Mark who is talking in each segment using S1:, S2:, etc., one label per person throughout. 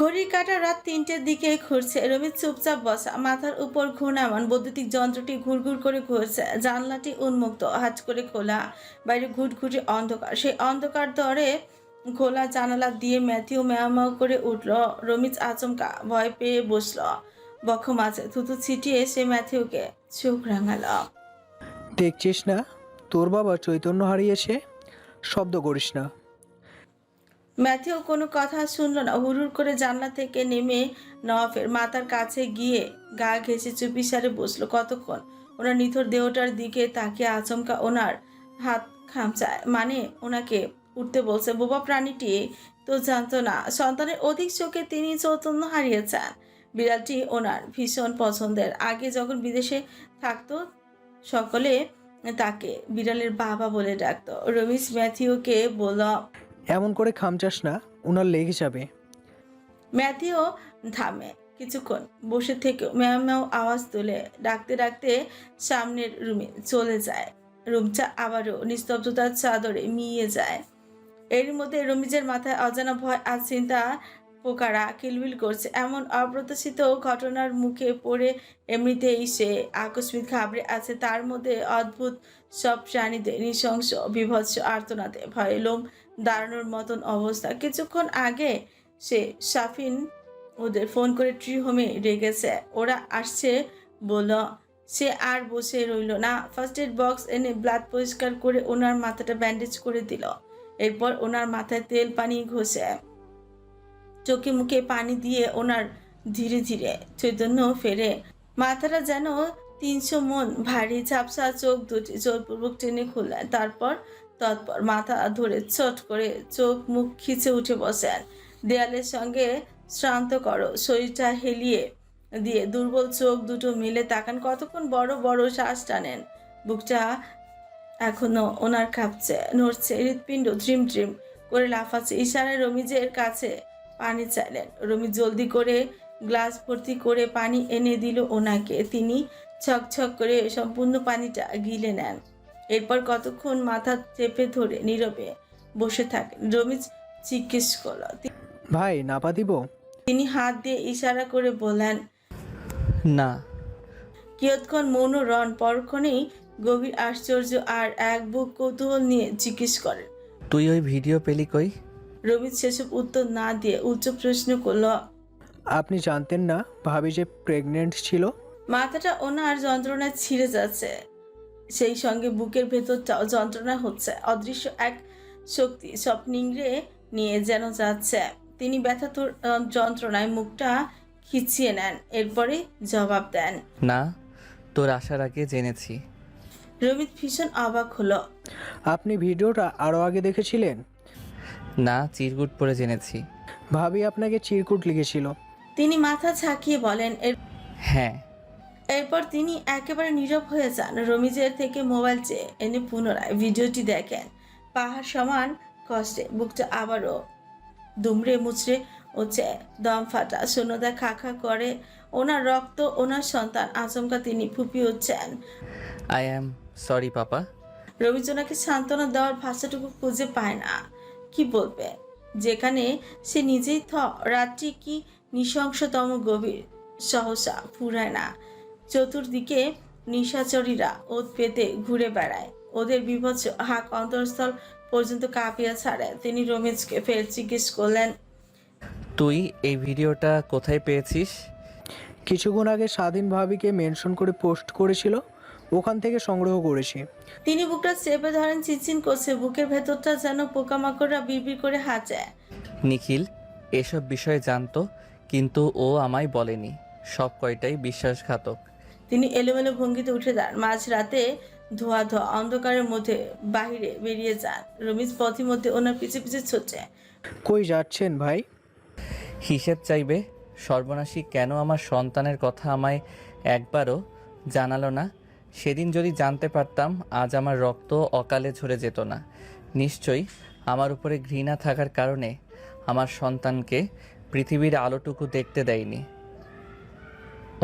S1: ঘড়ির কাঁটা রাত ৩টের দিকে ঘুরছে। রমিজ চুপচাপ বসা, মাথার উপর ঘূর্ণায়মান বৈদ্যুতিক যন্ত্রটি ঘুরঘুর করে ঘুরছে। জানলাটি উন্মুক্ত, হাজ করে খোলা। বাইরে ঘুটঘুটে অন্ধকার। সেই অন্ধকার দরে খোলা জানালা দিয়ে ম্যাথিউ ম্যাও ম্যাও করে উঠল। রমিজ আচমকা ভয় পেয়ে বসল। বক্ষ মাঝে থুতু ছিটিয়ে সে ম্যাথিউকে চোখ রাঙাল।
S2: দেখছিস না তোর বাবা চৈতন্য হারিয়েছে? শব্দ করিস না।
S1: ম্যাথিউ কোনো কথা শুনল না। হুড়হুড় করে জানলা থেকে নেমে নওয়াফের মাথার কাছে গিয়ে গা ঘেঁষে চুপিসারে বসলো। কতক্ষণ ওনার নিথর দেহটার দিকে তাকিয়ে আচমকা ওনার হাত খামচায়, মানে ওনাকে উঠতে বলছে। বোবা প্রাণীটি তো জানতো না সন্তানের অধিক চোখে তিনি চৈতন্য হারিয়েছেন। বিড়ালটি ওনার ভীষণ পছন্দের। আগে যখন বিদেশে থাকতো সকলে তাকে বিড়ালের বাবা বলে ডাকতো। রমিজ ম্যাথিউকে বলল,
S2: এমন করে খামচাস না, ওনার লেগে যাবে।
S1: ম্যাথিও থামে। কিছুক্ষণ বসে থেকে ম্যাও ম্যাও আওয়াজ তুলে ডাকতে ডাকতে সামনের রুমে চলে যায়। রুমটা আবারও নিস্তব্ধতার চাদরে মিয়ে যায়। এর মধ্যে রমিজের মাথায় অজানা ভয় আর চিন্তা পোকারা কিলবিল করছে। এমন অপ্রত্যাশিত ঘটনার মুখে পড়ে এমনিতেই সে আকস্মিক ঘাবড়ে আছে। তার মধ্যে অদ্ভুত সব প্রাণীদের নৃশংস বীভৎস আর্তনাদে ভয়ে লোম দাঁড়ানোর মতন অবস্থা। কিছুক্ষণ আগে সে সাফিন ওদের ফোন করে ট্রি হোমে রেখেছে, ওরা আসছে বলল। সে আর বসে রইল না। ফার্স্ট এড বক্স এনে ব্লাড পরিষ্কার করে ওনার মাথাটা ব্যান্ডেজ করে দিল। এরপর ওনার মাথায় তেল পানি ঘষে চোখে মুখে পানি দিয়ে ওনার ধীরে ধীরে চৈতন্য ফেরে। মাথাটা যেন ৩০০ মন ভারী। ঝাপসা চোখ দুটি জোরপূর্বক টেনে খুললেন। তারপর তৎপর মাথা ধরে চট করে চোখ মুখ খিচে উঠে বসেন। দেয়ালের সঙ্গে শ্রান্ত করো শরীরটা হেলিয়ে দিয়ে দুর্বল চোখ দুটো মিলে তাকান। কতক্ষণ বড় বড় শ্বাস টানেন। বুকটা এখনো ওনার কাঁপছে, নড়ছে, হৃৎপিণ্ড ড্রিম ড্রিম করে লাফাচ্ছে। ইশারায় রমিজের কাছে পানি চাইলেন। রমিজ জলদি করে গ্লাস ভর্তি করে পানি এনে দিল ওনাকে। তিনি ছকছক করে সম্পূর্ণ পানিটা গিলে নেন। এরপর কতক্ষণ মাথা চেপে ধরে নীরবে বসে থাকেন। রমিজ জিজ্ঞেস করল।
S2: ভাই নাপা দিব?
S1: তিনি হাত দিয়ে ইশারা করে বললেন,
S3: না।
S1: কিয়ৎক্ষণ মৌন রন, পরক্ষণেই গভীর আশ্চর্য আর এক বুক কৌতূহল নিয়ে জিজ্ঞেস করেন,
S3: তুই ওই ভিডিও পেলি কই?
S1: রমিজ সেসব উত্তর না দিয়ে উচ্চ প্রশ্ন করল।
S2: আপনি জানতেন না ভাবি যে প্রেগনেন্ট ছিল?
S1: মাথাটা ওনার যন্ত্রণায় ছিঁড়ে যাচ্ছে, সেই সঙ্গে বুকের ভেতরটাও যন্ত্রণা হচ্ছে। অদৃশ্য এক শক্তি সব নিংড়ে নিয়ে যেন যাচ্ছে। তিনি ব্যথাতুর যন্ত্রণায় মুখটা খিচিয়ে নেন। এরপরে জবাব দেন,
S3: না, তোর আসার আগে জেনেছি।
S1: রমিজ ভীষণ অবাক হলো।
S2: আপনি ভিডিওটা আরও আগে দেখেছিলেন?
S3: না, চিরকুট পরে জেনেছি।
S2: ভাবি আপনাকে চিরকুট লিখেছিল?
S1: তিনি মাথা ঝাঁকিয়ে বলেন।
S3: হ্যাঁ।
S1: এরপর তিনি একেবারে নীরব হয়ে যান। রমিজের থেকে মোবাইল চেয়ে এনে পুনরায় ভিডিওটি দেখেন। পাহাড় সমান কষ্টে বুকটা আবারও দুমড়ে মুচড়ে উঠছে। দম ফাটা শূন্যতা খা খা করে। ওনার রক্ত, ওনার সন্তান। আচমকা তিনি ফুপিয়ে উঠছেন।
S3: আই অ্যাম সরি পাপা।
S1: রমিজ ওনাকে সান্ত্বনা দেওয়ার ভাষাটুকু খুঁজে পায় না। কি বলবে, যেখানে সে নিজেই রাত্রি কি নৃশংসতম গভীর। সহসা ফুরায় না। চতুর্দিকে নিশাচরীরা ওত পেতে ঘুরে বেড়ায়। ওদের বিভৎস হাক অন্তরস্থল পর্যন্ত কাঁপিয়া ছাড়ে। তিনি রমেশকে ফের জিজ্ঞেস করলেন,
S3: তুই এই ভিডিওটা কোথায় পেয়েছিস?
S2: কিছুক্ষণ আগে স্বাধীন ভাবিকে মেনশন করে পোস্ট করেছিল, ওখান থেকে সংগ্রহ করেছি।
S1: তিনি বুকটা চেপে ধরেন। চিনচিন করছে, বুকের ভেতরটা যেন পোকামাকড়রা বিড়বিড় করে হাঁচে।
S3: নিখিল এসব বিষয়ে জানতো, কিন্তু ও আমায় বলেনি। সব কয়টাই বিশ্বাসঘাতক।
S1: তিনি এলোমেলো ভঙ্গিতে উঠে দাঁড়ান। মাঝরাতে ধোয়া ধোয়া অন্ধকারের মধ্যে বাহিরে বেরিয়ে যান। রমিজ পথিমধ্যে ওনার পিছে পিছে ছুটছে।
S2: কই যাচ্ছেন ভাই?
S3: হিসেব চাইবে। সর্বনাশী কেন আমার সন্তানের কথা আমায় একবারও জানালো না? সেদিন যদি জানতে পারতাম আজ আমার রক্ত অকালে ঝরে যেত না। নিশ্চয়ই আমার উপরে ঘৃণা থাকার কারণে আমার সন্তানকে পৃথিবীর আলোটুকু দেখতে দেয়নি,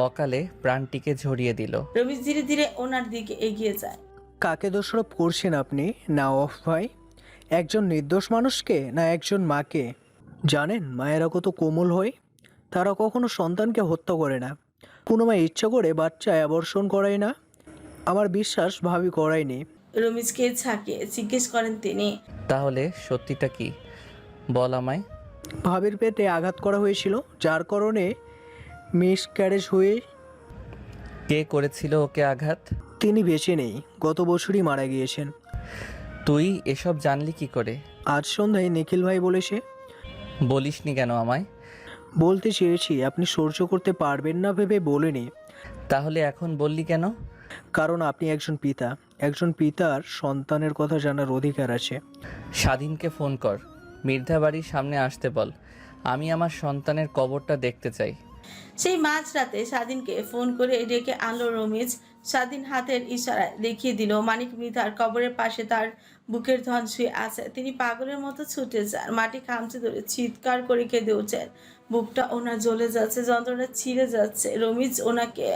S3: অকালে প্রাণটিকে ঝরিয়ে দিল।
S1: রমিজ ধীরে ধীরে ওনার দিকে এগিয়ে যায়।
S2: কাকে দোষারোপ করছেন আপনি না অফ ভাই? একজন নির্দোষ মানুষকে না একজন মাকে? জানেন মায়েরা কত কোমল হয়? তারা কখনো সন্তানকে হত্যা করে না। কোনো মা ইচ্ছা করে বাচ্চা অ্যাবর্ষণ করায় না। আমার বিশ্বাস ভাবি করায়নি।
S1: রমিজকে ঝাঁকিয়ে জিজ্ঞেস করেন তিনি।
S3: তাহলে সত্যিটা কি বল আমায়।
S2: ভাবির পেটে আঘাত করা হয়েছিল, যার কারণে মিসক্যারেজ হয়ে
S3: কে করেছিল ওকে আঘাত?
S2: তিনি বেঁচে নেই, গত বছরই মারা গিয়েছেন।
S3: তুই এসব জানলি কি করে?
S2: আজ সন্ধ্যায় নিখিল ভাই বলেছে।
S3: বলিসনি কেন আমায়?
S2: বলতে চেয়েছি, আপনি সহ্য করতে পারবেন না ভেবে বলিনি।
S3: তাহলে এখন বললি কেন?
S2: কারণ আপনি একজন পিতা। একজন পিতার সন্তানের কথা জানার অধিকার আছে।
S3: স্বাধীনকে ফোন কর, মির্ধা বাড়ির সামনে আসতে বল। আমি আমার সন্তানের কবরটা দেখতে চাই।
S1: সেই মাঝরাতে স্বাধীনকে ফোন করে ডেকে আনলো রমিজ। স্বাধীন হাতের ইশারায় দেখিয়ে দিল মানিক মৃধার কবরের পাশে তার বুকের ধন শুয়ে আছে। তিনি পাগলের মতো ছুটে যান, মাটি খামচে ধরে চিৎকার করে কেঁদে ওঠেন। বুকটা ওনার জ্বলে যাচ্ছে, যন্ত্রণা ছিঁড়ে যাচ্ছে। রমিজ ওনাকে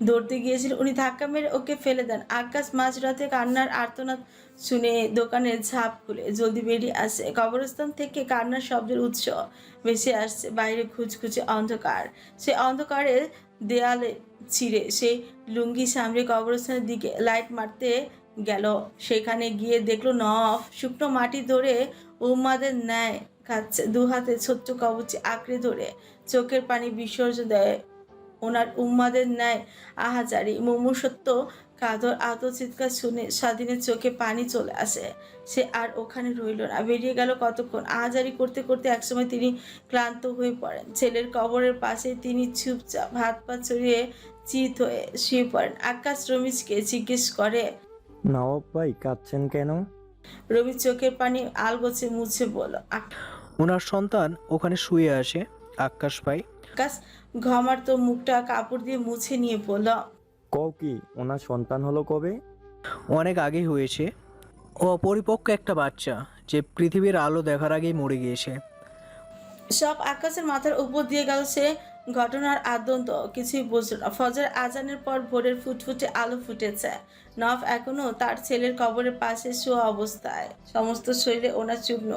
S1: ধরতে গিয়েছিল, উনি ধাক্কা মেরে ওকে ফেলে দেন। আকাশ মাঝরাতে কান্নার আর্তনাদ শুনে দোকানের ঝাঁপ খুলে জলদি বেরিয়ে আসে। কবরস্থান থেকে কান্নার শব্দের উৎস ভেসে আসছে। বাইরে খুঁজখুঁজে অন্ধকার। সে অন্ধকারে দেয়ালে ছিঁড়ে সে লুঙ্গি সামলে কবরস্থানের দিকে লাইট মারতে গেল। সেখানে গিয়ে দেখলো নফ শুকনো মাটি ধরে উম্মাদের ন্যায় খাচ্ছে, দু হাতে ছোট্ট কবচি আঁকড়ে ধরে চোখের পানি বিসর্জন দেয়। ওনার উম্মাদের ন্যায় আহাজারি মুমূর্ষত্ব কাদর আত্মচিৎকার শুনে স্বাধীনের চোখে পানি চলে আসে। সে আর ওখানে রইল না, বেরিয়ে গেল। কতক্ষণ আহাজারি করতে করতে একসময় তিনি ক্লান্ত হয়ে পড়েন। ছেলের কবরের পাশে তিনি চুপচাপ হাত পা ছড়িয়ে চিত হয়ে শুয়ে পড়েন। আকাশ রমিজকে জিজ্ঞেস করে।
S4: নবাব ভাই কাঁদছেন কেন?
S1: রমিজ চোখের পানি আলগোছে মুছে বলল।
S2: ওনার সন্তান ওখানে শুয়ে আছে আকাশ ভাই।
S1: আকাশ ঘমার তো মুখটা কাপড় দিয়ে মুছে নিয়ে বলল।
S4: কও কি ওনার সন্তান হলো কবে?
S2: অনেক আগেই হয়েছে। ও অপরিপক্ক একটা বাচ্চা যে পৃথিবীর আলো দেখার আগেই মরে গিয়েছে।
S1: সব আকাশের মাথার উপর দিয়ে গেল। সে ঘটনার আদ্যন্ত কিছুই বুঝল না। ফজর আজানের পর ভোরের ফুটফুটে আলো ফুটেছে। নফ এখনো তার ছেলের কবরের পাশে শোয়া অবস্থায়। সমস্ত শরীরে ওনার চূর্ণ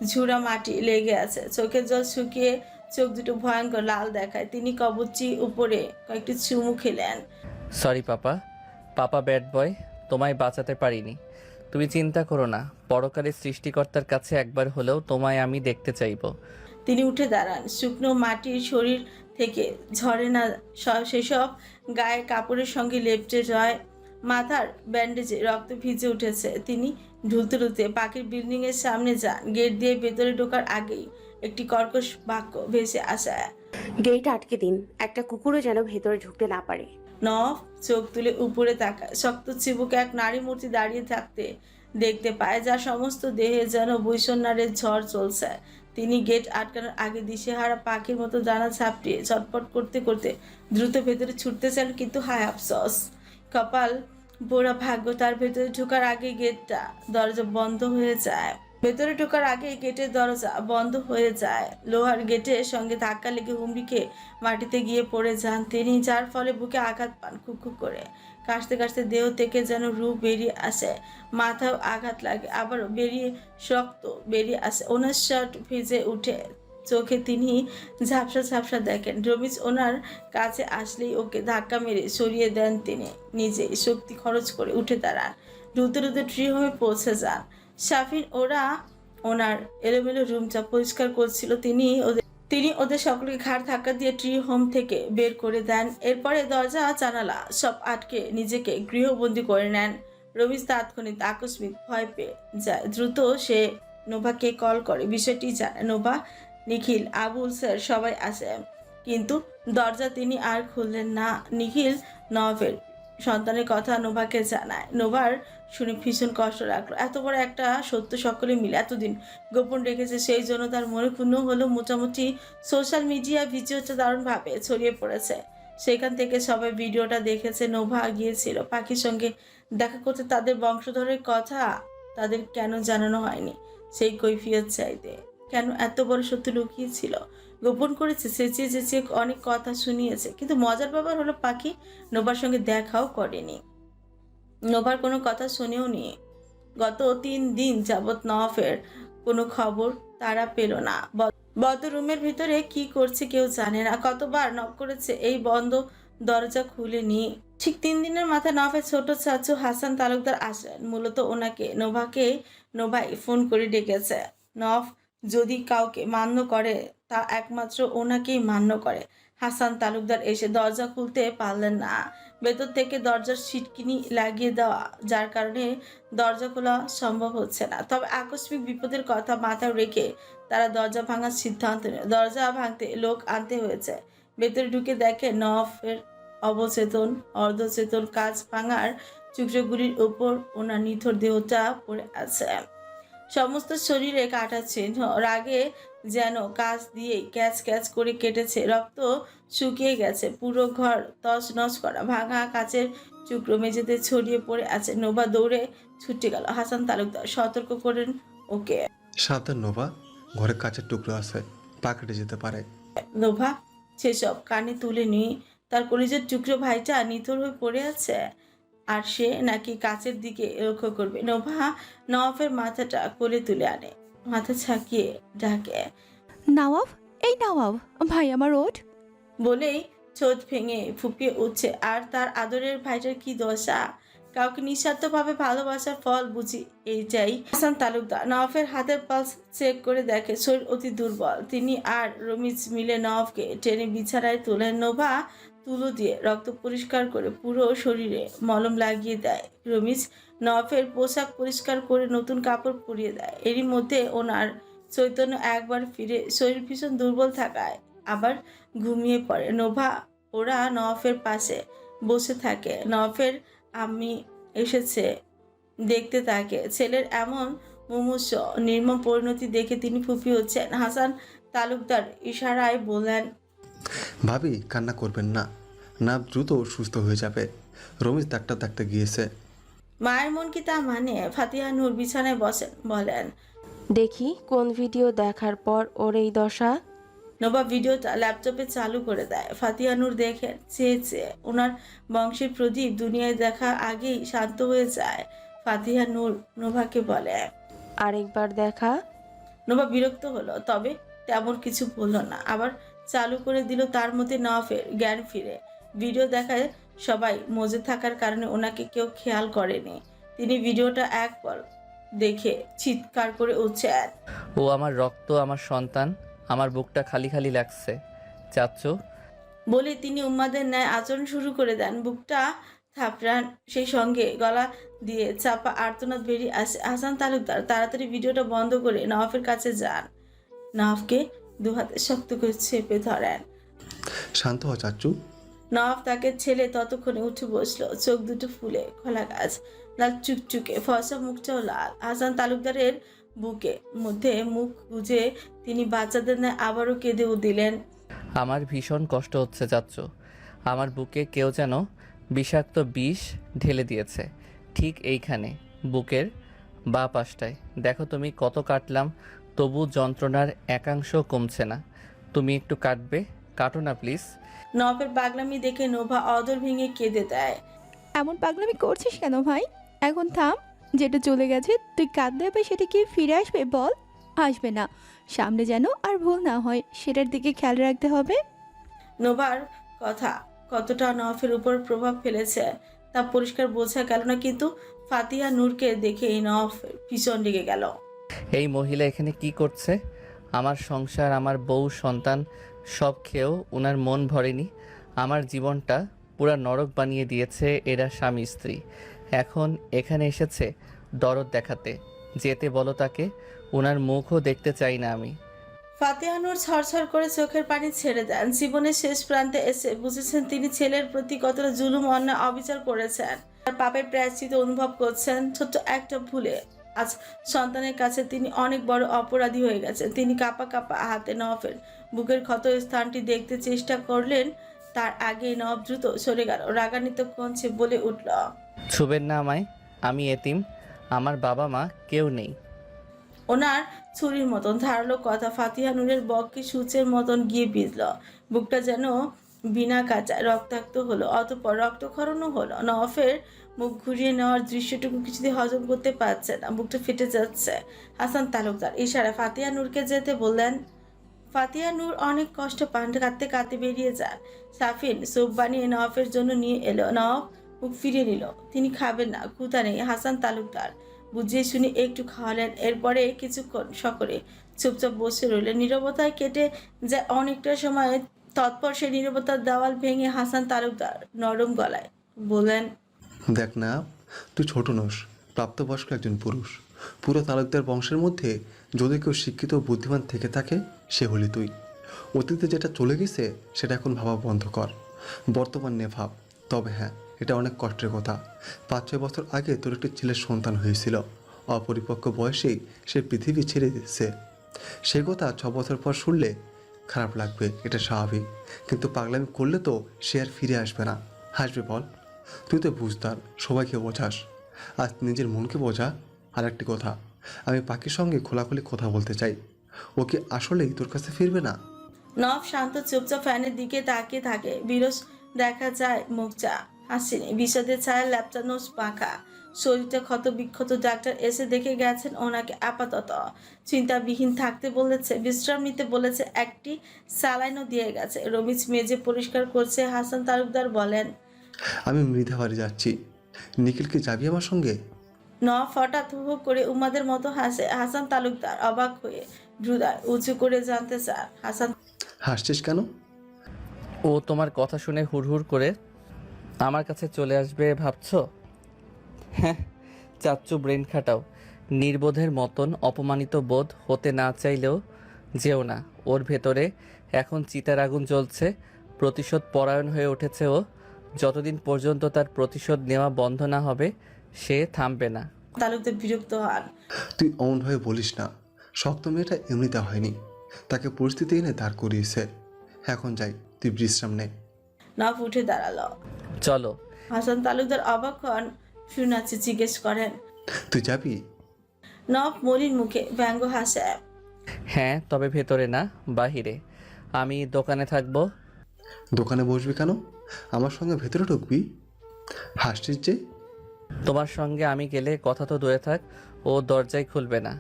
S1: ঝুড়া মাটি লেগে আছে। চোখের জল শুকিয়ে চোখ দুটো ভয়ঙ্কর লাল দেখায়। তিনি কবরটি উপরে কয়েকটি চুমু খেলেন।
S3: সরি পাপা, পাপা ব্যাড বয়, তোমায় বাঁচাতে পারিনি। তুমি চিন্তা করো না, পরকালের সৃষ্টিকর্তার কাছে একবার হলেও তোমায় আমি দেখতে চাইবো।
S1: তিনি উঠে দাঁড়ান। শুকনো মাটির শরীর থেকে ঝরে না সেসব গায়ের কাপড়ের সঙ্গে লেপটে যায়। মাথার ব্যান্ডেজে রক্ত ভিজে উঠেছে। তিনি ঢুলতে ঢুলতে পাখির বিল্ডিং এর সামনে যান। গেট দিয়ে ভেতরে ঢোকার আগেই একটি কর্কশ বাক্য ভেসে আসে।
S5: গেট আটকে দিন, একটা কুকুরও যেন ভেতরে ঢুকতে না পারে।
S1: নফ চোখ তুলে উপরে তাকায়। শক্ত চিবুকে এক নারী মূর্তি দাঁড়িয়ে থাকতে দেখতে পায়, যার সমস্ত দেহে যেন বৈষণ্যের ঝড় চলছে। তিনি গেট আটকানোর আগে দিশেহারা পাখির মতো ডানা ঝাপটিয়ে ছটফট করতে করতে দ্রুত ভেতরে ছুটতে চান, কিন্তু হায় আফসোস, কপাল পোড়া ভাগ্য, তার ভেতরে ঢোকার আগে দরজা বন্ধ হয়ে যায়। ভেতরে ঢোকার আগে গেটের দরজা বন্ধ হয়ে যায়। লোহার গেটের সঙ্গে ধাক্কা লেগে হুমড়িকে মাটিতে গিয়ে পড়ে যান তিনি, যার ফলে বুকে আঘাত পান। খুক করে কাশতে কাশতে দেহ থেকে যেন রূপ বেরিয়ে আসে। মাথাও আঘাত লাগে, আবারও রক্ত বেরিয়ে আসে। ওনার শার্ট ভিজে উঠে, চোখে তিনি ঝাপসা ঝাপসা দেখেন। রমিজ ওনার কাছে আসলেই ওকে ধাক্কা মেরে সরিয়ে দেন। তিনি নিজেই শক্তি খরচ করে উঠে দাঁড়ান, দ্রুত দ্রুত ট্রি হোমে পৌঁছে যান। শাফিন ওরা ওনার এলোমেলো রুমটা পরিষ্কার করছিল। তিনি ওদের সকলকে ঘাড় ধাক্কা দিয়ে ট্রি হোম থেকে বের করে দেন। এরপরে দরজা জানালা সব আটকে নিজেকে গৃহবন্দী করে নেন। রমিজ তাৎক্ষণিক আকস্মিক ভয় পেয়ে যায়। দ্রুত সে নোভাকে কল করে বিষয়টি জানে। নোভা, নিখিল, আবুল স্যার সবাই আসে, কিন্তু দরজা তিনি আর খুললেন না। নিখিল নভের সন্তানের কথা নোভাকে জানায়। নোভার শুনে ভীষণ কষ্ট লাগলো। এত বড় একটা সত্য সকলে মিলে এতদিন গোপন রেখেছে, সেই জন্য তার মনে ক্ষুণ্ণ হলো। মোটামুটি সোশ্যাল মিডিয়া ভিডিওটা দারুণভাবে ছড়িয়ে পড়েছে। সেখান থেকে সবাই ভিডিওটা দেখেছে। নোভা গিয়েছিল পাখির সঙ্গে দেখা করতে, তাদের বংশধরের কথা তাদের কেন জানানো হয়নি সেই কৈফিয়ত চাইতে। কেন এত বড় সত্য লুকিয়েছিল, গোপন করেছে, চেঁচিয়ে চেঁচিয়ে অনেক কথা শুনিয়েছে। কিন্তু মজার ব্যাপার হলো পাখি নোভার সঙ্গে দেখাও করেনি, নোভার কোনো কথা শুনেও নি। গত 3 দিন যাবৎ নওয়াফের কোনো খবর তারা পেল না। বদ্ধ রুমের ভিতরে কি করছে কেউ জানে না। কতবার নক করেছে এই বন্ধ দরজা খুলেনি। ঠিক 3 দিনের মাথায় নভের ছোট চাচু হাসান তালুকদার আসলেন। মূলত ওনাকে নোভাই ফোন করে ডেকেছে। নভ যদি কাউকে মান্য করে তা একমাত্র ওনাকেই মান্য করে। হাসান তালুকদার এসে দরজা খুলতে পারলেন না। ভেতর থেকে দরজার সিটকিনি লাগিয়ে দেওয়া, যার কারণে দরজা খোলা সম্ভব হচ্ছে না। তবে আকস্মিক বিপদের কথা মাথায় রেখে তারা দরজা ভাঙার সিদ্ধান্ত নেয়। দরজা ভাঙতে লোক আনতে হয়েছে। ভেতরে ঢুকে দেখে নফের অবচেতন অর্ধচেতন কাঁচ ভাঙার টুকরোগুলির উপর ওনার নিথর দেহটা পড়ে আছে। সমস্ত শরীরে কাটা চিহ্ন, রাগে যেন কাঁচ দিয়েই ক্যাচ ক্যাচ করে কেটেছে। রক্ত শুকিয়ে গেছে। পুরো ঘর তছনছ করা। ভাঙা কাচের টুকরো মেঝেতে ছড়িয়ে পড়ে আছে। নোভা দৌড়ে ছুটে গেল। হাসান তালুকদার সতর্ক করেন ওকে।
S6: সাবধান নোভা, ঘরে কাচের টুকরো আছে, পা কেটে যেতে পারে।
S1: নোভা সেসব কানে তুলে নিয়ে তার কলিজের টুকরো ভাইটা নিথর হয়ে পড়ে আছে, আর সে নাকি কাছের দিকে লক্ষ্য করবে। নোভা নওয়াফের মাথাটা কোলে তুলে আনে, মাথা ছাকিয়ে ডাকে
S7: নওয়াব, এই নওয়াব ভাই আমার ওঠ।
S1: বলেই ছোট ভেঙে ফুপিয়ে উঠছে। আর তার আদরের ভাইটার কি দশা! কাউকে নিঃস্বার্থভাবে ভালোবাসার ফল বুঝি এইটাই। হাসান তালুকদার নওয়াফের হাতের পালস চেক করে দেখে শরীর অতি দুর্বল। তিনি আর রমিজ মিলে নওয়াফকে টেনে বিছানায় তোলেন। নোভা তুলো দিয়ে রক্ত পরিষ্কার করে পুরো শরীরে মলম লাগিয়ে দেয়। রমিজ নওয়াফের পোশাক পরিষ্কার করে নতুন কাপড় পরিয়ে দেয়। এরই মধ্যে ওনার চৈতন্য একবার ফিরে। শরীর ভীষণ দুর্বল থাকায় আবার ঘুমিয়ে পড়ে। ওরা নওয়াফের পাশে বসে থাকে। নওয়াফের আমি এসেছে দেখতে তাকে। ছেলের এমন মুমূর্ষ নির্মম পরিণতি দেখে তিনি ফুপিয়ে উঠছেন। হাসান তালুকদার ইশারায় বললেন,
S6: ভাবি কান্না করবেন না, না দ্রুত সুস্থ হয়ে যাবে। রমেশ ডাক্তার ডাকতে গিয়েছে।
S1: মায়ের মন কি তা মানে? ফাতিহা নূর বিছানায় বসেন, বলেন,
S5: দেখি কোন ভিডিও দেখার পর ওর এই দশা।
S1: নোভা ভিডিওটা ল্যাপটপে চালু করে দেয়। ফাতিহা নূর দেখেন চেয়ে ওনার বংশের প্রদীপ দুনিয়ায় দেখা আগেই শান্ত হয়ে যায়। ফাতিহা নূর নোভাকে বলে।
S5: আরেকবার দেখা।
S1: নোভা বিরক্ত হলো, তবে তেমন কিছু বলল না। আবার চালু করে দিল। তার মধ্যে নওয়াফের জ্ঞান ফিরে। ভিডিও দেখায় সবাই মজে থাকার কারণে ওনাকে কেউ খেয়াল করেনি। তিনি ভিডিওটা একবার দেখে চিৎকার করে উঠছেন,
S3: ও আমার রক্ত, আমার সন্তান, আমার বুকটা খালি খালি লাগছে চাচ্চু।
S1: বলে তিনি উম্মাদের ন্যায় আচরণ শুরু করে দেন। বুকটা থাপড়ান, সেই সঙ্গে গলা দিয়ে চাপা আর্তনাদ বেরিয়ে আসে। হাসান তালুকদার তাড়াতাড়ি ভিডিওটা বন্ধ করে নওয়াফের কাছে যান। নওয়াফকে দুহাতে শক্ত করে চেপে ধরেন।
S6: শান্ত হ চাচু।
S1: নওয়াফ তাকে ছেলে ততক্ষণে উঠে বসলো। চোখ দুটো ফুলে খোলা গাছ, লাল চুকচুকে, ফর্সা মুখটাও লাল। হাসান তালুকদারের বুকে মধ্যে মুখ গুজে তিনি বাচ্চাদের ন্যায় আবারও কেঁদেও দিলেন।
S3: আমার ভীষণ কষ্ট হচ্ছে চাচ্চু। আমার বুকে কেউ যেন বিষাক্ত বিষ ঢেলে দিয়েছে, ঠিক এইখানে বুকের বাঁ পাশটায়। দেখো তুমি কত কাটলাম, তবু যন্ত্রণার একাংশ কমছে না। তুমি একটু কাটবে? কাটো না প্লিজ।
S1: নওয়াফের পাগলামি দেখে নোভা অদর ভেঙে কেঁদে দেয়।
S7: এমন পাগলামি করছিস কেন ভাই? এখন থাম। যেটা চলে গেছে তুই কাঁদলে হবে, সেটা কি ফিরে আসবে বল? আসবে না। সামনে যেন আর ভুল না হয় সেটার দিকে খেয়াল রাখতে হবে।
S1: নোভার কথা কতটা নওয়াফের উপর প্রভাব ফেলেছে তা পরিষ্কার বোঝা গেল না, কিন্তু ফাতিহা নূরকে দেখে নওয়াফ ভীষণ রেগে গেল।
S3: এই মহিলা এখানে কি করছে? আমার সংসার, আমার বউ, সন্তান সব খেয়েও ওনার মন ভরেনি। আমার জীবনটা পুরা নরক বানিয়ে দিয়েছে এরা স্বামী স্ত্রী। এখন এখানে এসেছে দরদ দেখাতে। যেতে বলো তাকে, ওনার মুখও দেখতে চাই না আমি।
S1: ফাতিহা নূর ছড়ছড় করে চোখের পানি ছেড়ে দেন। জীবনের শেষ প্রান্তে এসে বুঝেছেন তিনি ছেলের প্রতি কতটা জুলুম, অন্যায়, অবিচার করেছেন। তার পাপের প্রায়শ্চিত্ত অনুভব করছেন। ছোট্ট একটা ভুলে আজ সন্তানের কাছে তিনি অনেক বড় অপরাধী হয়ে গেছেন। তিনি কাঁপা কাঁপা হাতে নওয়াফের বুকের ক্ষত স্থানটি দেখতে চেষ্টা করলেন। তার আগেই নওয়াফ দ্রুত সরে গেল। রাগান্বিত কঞ্চে বলে উঠল,
S3: ছুবেন না আমায়, আমি এতিম, আমার বাবা মা কেউ নেই।
S1: ওনার ছুরির মতন ধারালো কথা ফাতিহা নূরের বক্ষে সূচের মতন গিয়ে বিঁধল। বুকটা যেন বিনা কাঁচা রক্তাক্ত হলো, অতঃপর রক্তক্ষরণও হলো। নওয়াফের মুখ ঘুরিয়ে নেওয়ার দৃশ্যটুকু কিছুতেই হজম করতে পারছে না, বুকটা ফেটে যাচ্ছে। হাসান তালুকদার ইশারা ফাতিহা নূরকে যেতে বললেন। ফাতিহা নূর অনেক কষ্ট পান, কাঁদতে কাঁদতে বেরিয়ে যান। সাফিন স্যুপ বানিয়ে নওয়াফের জন্য নিয়ে এলো। নওয়াফ মুখ ফিরিয়ে নিল, তিনি খাবেন না, ক্ষুধা নেই। হাসান তালুকদার বুঝিয়ে শুনে একটু খাওয়ালেন। এরপরে কিছুক্ষণ সকলে চুপচাপ বসে রইলেন। নীরবতায় কেটে যায় অনেকটা সময়। তৎপর সেই নীরবতার দেওয়াল ভেঙে হাসান তালুকদার নরম গলায় বললেন,
S6: দেখ না, তুই ছোট নোস, প্রাপ্তবয়স্ক একজন পুরুষ। পুরো তালুকদার বংশের মধ্যে যদি কেউ শিক্ষিত ও বুদ্ধিমান থেকে থাকে, সে হলি তুই। অতীতে যেটা চলে গেছে সেটা এখন ভাবা বন্ধ কর, বর্তমান নিয়ে ভাব। তবে হ্যাঁ, এটা অনেক কষ্টের কথা। 5-6 বছর আগে তোর একটি ছেলের সন্তান হয়েছিল। অপরিপক্ক বয়সেই সে পৃথিবী ছেড়ে দিচ্ছে। সে কথা 6 বছর পর শুনলে খারাপ লাগবে, এটা স্বাভাবিক। কিন্তু পাগলামি করলে তো সে আর ফিরে আসবে না। আসবে বল? তুই তো বুঝদার, সবাইকে বোঝাস, আজ নিজের মনকে বোঝা। আর একটি কথা, আমি পাখির সঙ্গে খোলাখুলি কথা বলতে চাই। ও কি আসলেই তোর কাছে ফিরবে না?
S1: নব শান্ত চুপচাপ ফ্যানের দিকে তাকিয়ে থাকে। বিরস দেখা যায় মুখটা হাসিনি, বিষাদের ছায়া ল্যাপটা নোজ পাখা, শরীরটা ক্ষত বিক্ষত। ডাক্তার এসে দেখে গেছেন ওনাকে আপাতত চিন্তাবিহীন থাকতে বলেছে, বিশ্রাম নিতে বলেছে, একটি স্যালাইনও দিয়ে গেছে। রমিজ মেজে পরিষ্কার করছে। হাসান তালুকদার বলেন,
S6: আমি মৃধা বাড়ি যাচ্ছি। নিখিল কি যাবি আমার সঙ্গে?
S1: নব হঠাৎ হু করে উমাদের মতো হাসে। হাসান তালুকদার অবাক হয়ে ভ্রুদার উঁচু করে জানতে চান, হাসান
S6: হাসছিস কেন?
S3: ও তোমার কথা শুনে হুড়হুড় করে আমার কাছে চলে আসবে ভাবছো? হ্যাঁ, চাচ্চু ব্রেন খাটাও। নির্বোধের মতন অপমানিত বোধ হতে না চাইলেও যেও না। ওর ভেতরে এখন চিতার আগুন জ্বলছে, প্রতিশোধ পরায়ণ হয়ে উঠেছে ও। যতদিন পর্যন্ত তার প্রতিশোধ নেওয়া বন্ধ না হবে, সে থামবে না।
S1: তালুকদার বিরক্ত হন।
S6: তুই অমন হয়ে বলিস না। শক্ত মেয়েটা এমনিতে হয়নি, তাকে পরিস্থিতি এনে দাঁড় করিয়েছে। এখন যাই, তুই বিশ্রাম নে।
S1: নব উঠে দাঁড়ালো।
S3: চলো।
S1: হাসান তালুকদার অবাক হন, শুনাচ্ছে, জিজ্ঞেস করেন,
S6: তুই যাবি?
S1: নব মলিন মুখে ব্যঙ্গ হাসে।
S3: হ্যাঁ, তবে ভেতরে না, বাহিরে। আমি দোকানে থাকবো।
S6: দোকানে বসবি কেন? আমার সঙ্গে ভেতরে ঢুকবি? হাসছিস যে?
S3: তোমার সঙ্গে আমি গেলে কথা তো দূরে থাক, ও দরজাই খুলবে না।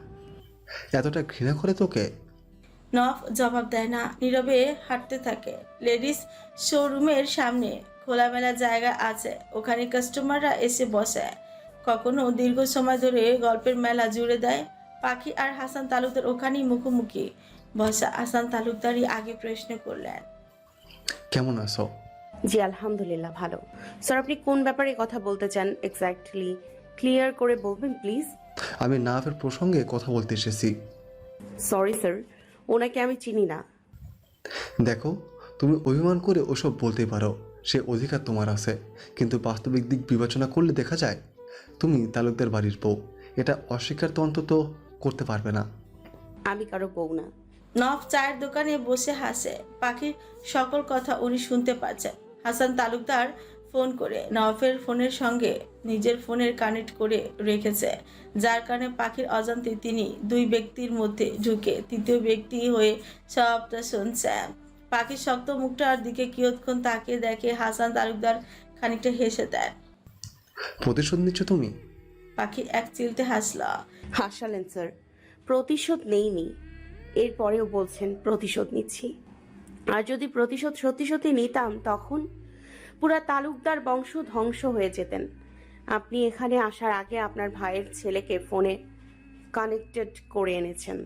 S6: এতটা ঘৃণা করে তোকে?
S1: নব জবাব দেয় না, নীরবে হাঁটতে থাকে। লেডিস শোরুমের সামনে খোলামেলা জায়গা আছে, ওখানে কাস্টমাররা এসে বসে। কখনো দীর্ঘ সময় ধরে গল্পের মেলা জুড়ে দেয়। পাখি আর হাসান তালুকদার ওখানেই মুখোমুখি বসা। হাসান তালুকদারই আগে প্রশ্ন করলেন,
S6: কেমন আছো?
S5: জি আলহামদুলিল্লাহ ভালো। স্যার আপনি কোন ব্যাপারে কথা বলতে চান এক্স্যাক্টলি ক্লিয়ার করে বলবেন প্লিজ?
S6: আমি নাফের প্রসঙ্গে কথা বলতে এসেছি।
S5: সরি স্যার, ওনাকে আমি চিনি না।
S6: দেখো, তুমি অভিমান করে ওসব বলতেই পারো, সে অধিকার তোমার আছে। কিন্তু বাস্তবিক দিক বিবেচনা করলে দেখা যায় তুমি তালুকদার বাড়ির বউ। এটা অস্বীকার তো অন্তত করতে পারবে না।
S5: আমি কারো বউ না।
S1: নব চায়ের দোকানে বসে হাসে। পাখির সকল কথা উনি শুনতে পাচ্ছেন। হাসান তালুকদার ফোন করে নওয়াফের ফোনের সঙ্গে নিজের ফোনের কানেক্ট করে রেখেছে, যার কারণে পাখির অজান্তে তিনি দুই ব্যক্তির মধ্যে ঢুকে তৃতীয় ব্যক্তি হয়ে সবটা শুনছে। পাখির শক্ত মুখটার দিকে কিয়ৎক্ষণ তাকিয়ে দেখে হাসান তালুকদার খানিকটা হেসে দেয়।
S6: প্রতিশোধ নিচ্ছ তুমি?
S1: পাখি এক চিলতে হাসলা।
S5: হাসালেন স্যার, প্রতিশোধ নেইনি, এরপরেও বলছেন প্রতিশোধ নিচ্ছি। আর যদি প্রতিশোধ সত্যি সত্যি নিতাম তখন পুরা তালুকদার বংশ ধ্বংস হয়ে যেতেন। আপনি এখানে আসার আগে আপনার ভাইয়ের ছেলেকে ফোনে কানেক্টেড করে এনেছেন,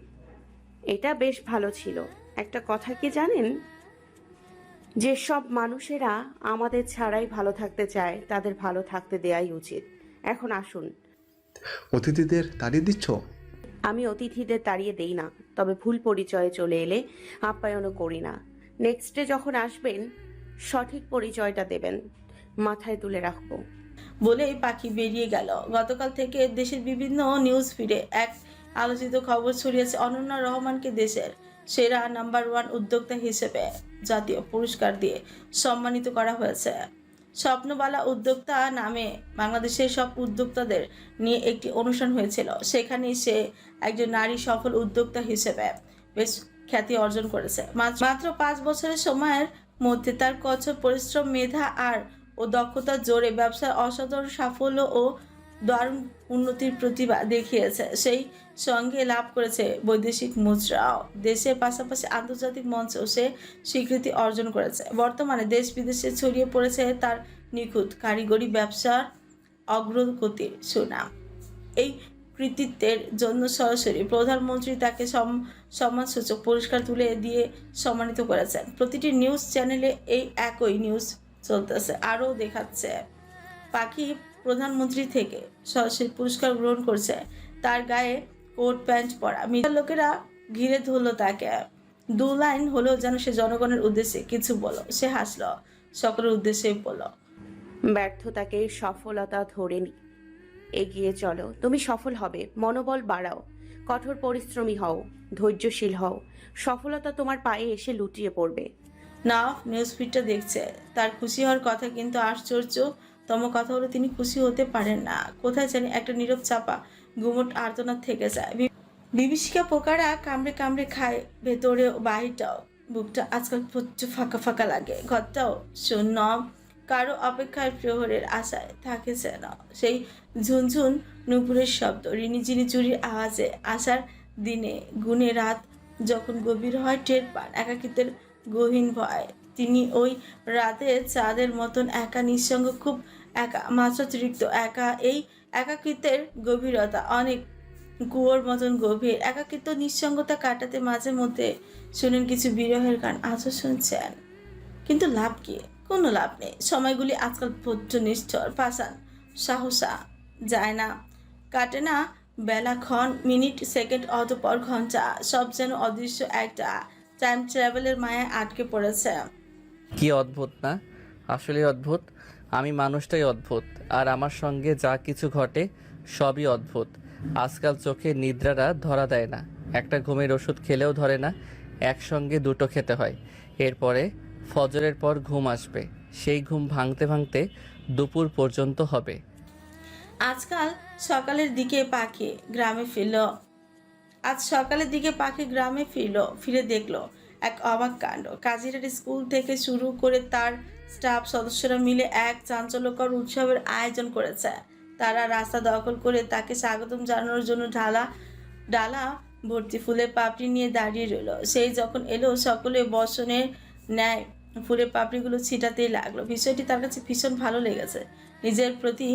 S5: এটা বেশ ভালো ছিল। একটা কথা কি জানেন, যেসব মানুষেরা আমাদের ছাড়াই ভালো থাকতে চায় তাদের ভালো থাকতে দেয়াই উচিত। এখন আসুন।
S6: অতিথিদের তাড়িয়ে দিচ্ছ?
S5: আমি অতিথিদের তাড়িয়ে দেই না, তবে ভুল পরিচয়ে চলে এলে আপ্যায়নও করি না। নেক্সট ডে যখন আসবেন সঠিক পরিচয়টা দেবেন, মাথায় তুলে রাখবো।
S1: বলেই পাখি বেরিয়ে গেল। গতকাল থেকে দেশের বিভিন্ন নিউজ ফিডে এক আলোচিত খবর ছড়িয়েছে, অনন্যা রহমানকে দেশের সেরা নাম্বার 1 উদ্যোক্তা হিসেবে জাতীয় পুরস্কার দিয়ে সম্মানিত করা হয়েছে। স্বপ্নবালা উদ্যোক্তা নামে বাংলাদেশের সব উদ্যোক্তাদের নিয়ে একটি অনুষ্ঠান হয়েছিল। সেখানে সে একজন নারী সফল উদ্যোক্তা হিসেবে বেশ খ্যাতি অর্জন করেছে। মাত্র 5 বছরের সময়ের মধ্যে তার কঠোর পরিশ্রম, মেধা আর ও দক্ষতার জোরে ব্যবসার অসাধারণ সাফল্য ও দারুণ উন্নতির প্রতিভা দেখিয়েছে, সেই সঙ্গে লাভ করেছে বৈদেশিক মুদ্রাও। দেশের পাশাপাশি আন্তর্জাতিক মঞ্চেও সে স্বীকৃতি অর্জন করেছে। বর্তমানে দেশ বিদেশে ছড়িয়ে পড়েছে তার নিখুঁত কারিগরি ব্যবসার অগ্রগতির সুনাম। এই কৃতিত্বের জন্য সরাসরি প্রধানমন্ত্রী তাকে সম্মানসূচক পুরস্কার তুলে দিয়ে সম্মানিত করেছেন। প্রতিটি নিউজ চ্যানেলে এই একই নিউজ চলতেছে। আরও দেখাচ্ছে পাখি প্রধানমন্ত্রী থেকে সরাসরি পুরস্কার গ্রহণ করছে। তার গায়ে কোট প্যান্ট পরা মিডিয়ার লোকেরা ঘিরে ধরল তাকে। 2 লাইন হলেও যেন সে জনগণের উদ্দেশ্যে কিছু বলল। সে হাসলো, সকলের উদ্দেশ্যেই বলল,
S5: ব্যর্থতাকে সফলতা ধরে নি, এগিয়ে চলো, তুমি সফল হবে। মনোবল বাড়াও, কঠোর পরিশ্রমী হও, ধৈর্যশীল হও, সফলতা তোমার পায়ে এসে লুটিয়ে পড়বে।
S1: নাফ নিউজ ফিডটা দেখছে। তার খুশি হওয়ার কথা, কিন্তু আশ্চর্যতম কথা হলো তিনি খুশি হতে পারেন না। কোথায় জানি একটা নীরব চাপা গুমট আর্তনাদ থেকে যায়। বিভীষিকা পোকারা কামড়ে কামড়ে খায় ভেতরে বাহিরটাও। বুকটা আজকাল প্রচুর ফাঁকা ফাঁকা লাগে। ঘরটাও শূন্য, কারো অপেক্ষায় প্রহরের আশায় থাকে যেন। সেই ঝুনঝুন নুপুরের শব্দ, রিনিঝিনি চুরির আওয়াজে আসার দিনে গুনে রাত যখন গভীর হয় টের পান একাকিত্বের গহীন ভয়। তিনি ওই রাতে চাঁদের মতন একা, নিঃসঙ্গ, খুব একা, মাত্রাতিরিক্ত একা। এই একাকিত্বের গভীরতা অনেক কুয়োর মতন গভীর। একাকিত্ব নিঃসঙ্গতা কাটাতে মাঝে মধ্যে শুনেন কিছু বিরহের গান, আজও শুনছেন, কিন্তু লাভ কি? কোনো লাভ নেই। সময়গুলি আজকাল বড্ড নিষ্ঠুর, পাষাণ, সাহসা যায় না, কাটে না বেলা, ক্ষণ, মিনিট, সেকেন্ড, অতঃপর ঘন্টা, সব যেন অদৃশ্য একটা টাইম ট্রাভেলের মায়ায় আটকে পড়েছে।
S3: কি অদ্ভুত না? আসলে অদ্ভুত। আমি মানুষটাই অদ্ভুত, আর আমার সঙ্গে যা কিছু ঘটে সবই অদ্ভুত। আজকাল চোখে নিদ্রারা ধরা দেয় না, একটা ঘুমের ওষুধ খেলেও ধরে না, একসঙ্গে 2টো খেতে হয়। এরপরে ফজরের পর ঘুম আসবে, সেই ঘুম ভাঙতে ভাঙতে দুপুর পর্যন্ত হবে।
S1: আজকাল সকালের দিকে পাখি গ্রামে ফিরল। আজ সকালের দিকে পাখি গ্রামে ফিরে দেখলো এক অবাক কাণ্ড। কাজিরার স্কুল থেকে শুরু করে তার স্টাফ সদস্যরা মিলে এক চাঞ্চল্যকর উৎসবের আয়োজন করেছে। তারা রাস্তা দখল করে তাকে স্বাগতম জানানোর জন্য ডালা ভর্তি ফুলের পাপড়ি নিয়ে দাঁড়িয়ে রইল। সেই যখন এলো, সকলে বর্ষণের ন্যায় ফুলের পাপড়িগুলো ছিটাতেই লাগলো। বিষয়টি তার কাছে ভীষণ ভালো লেগেছে। নিজের প্রতি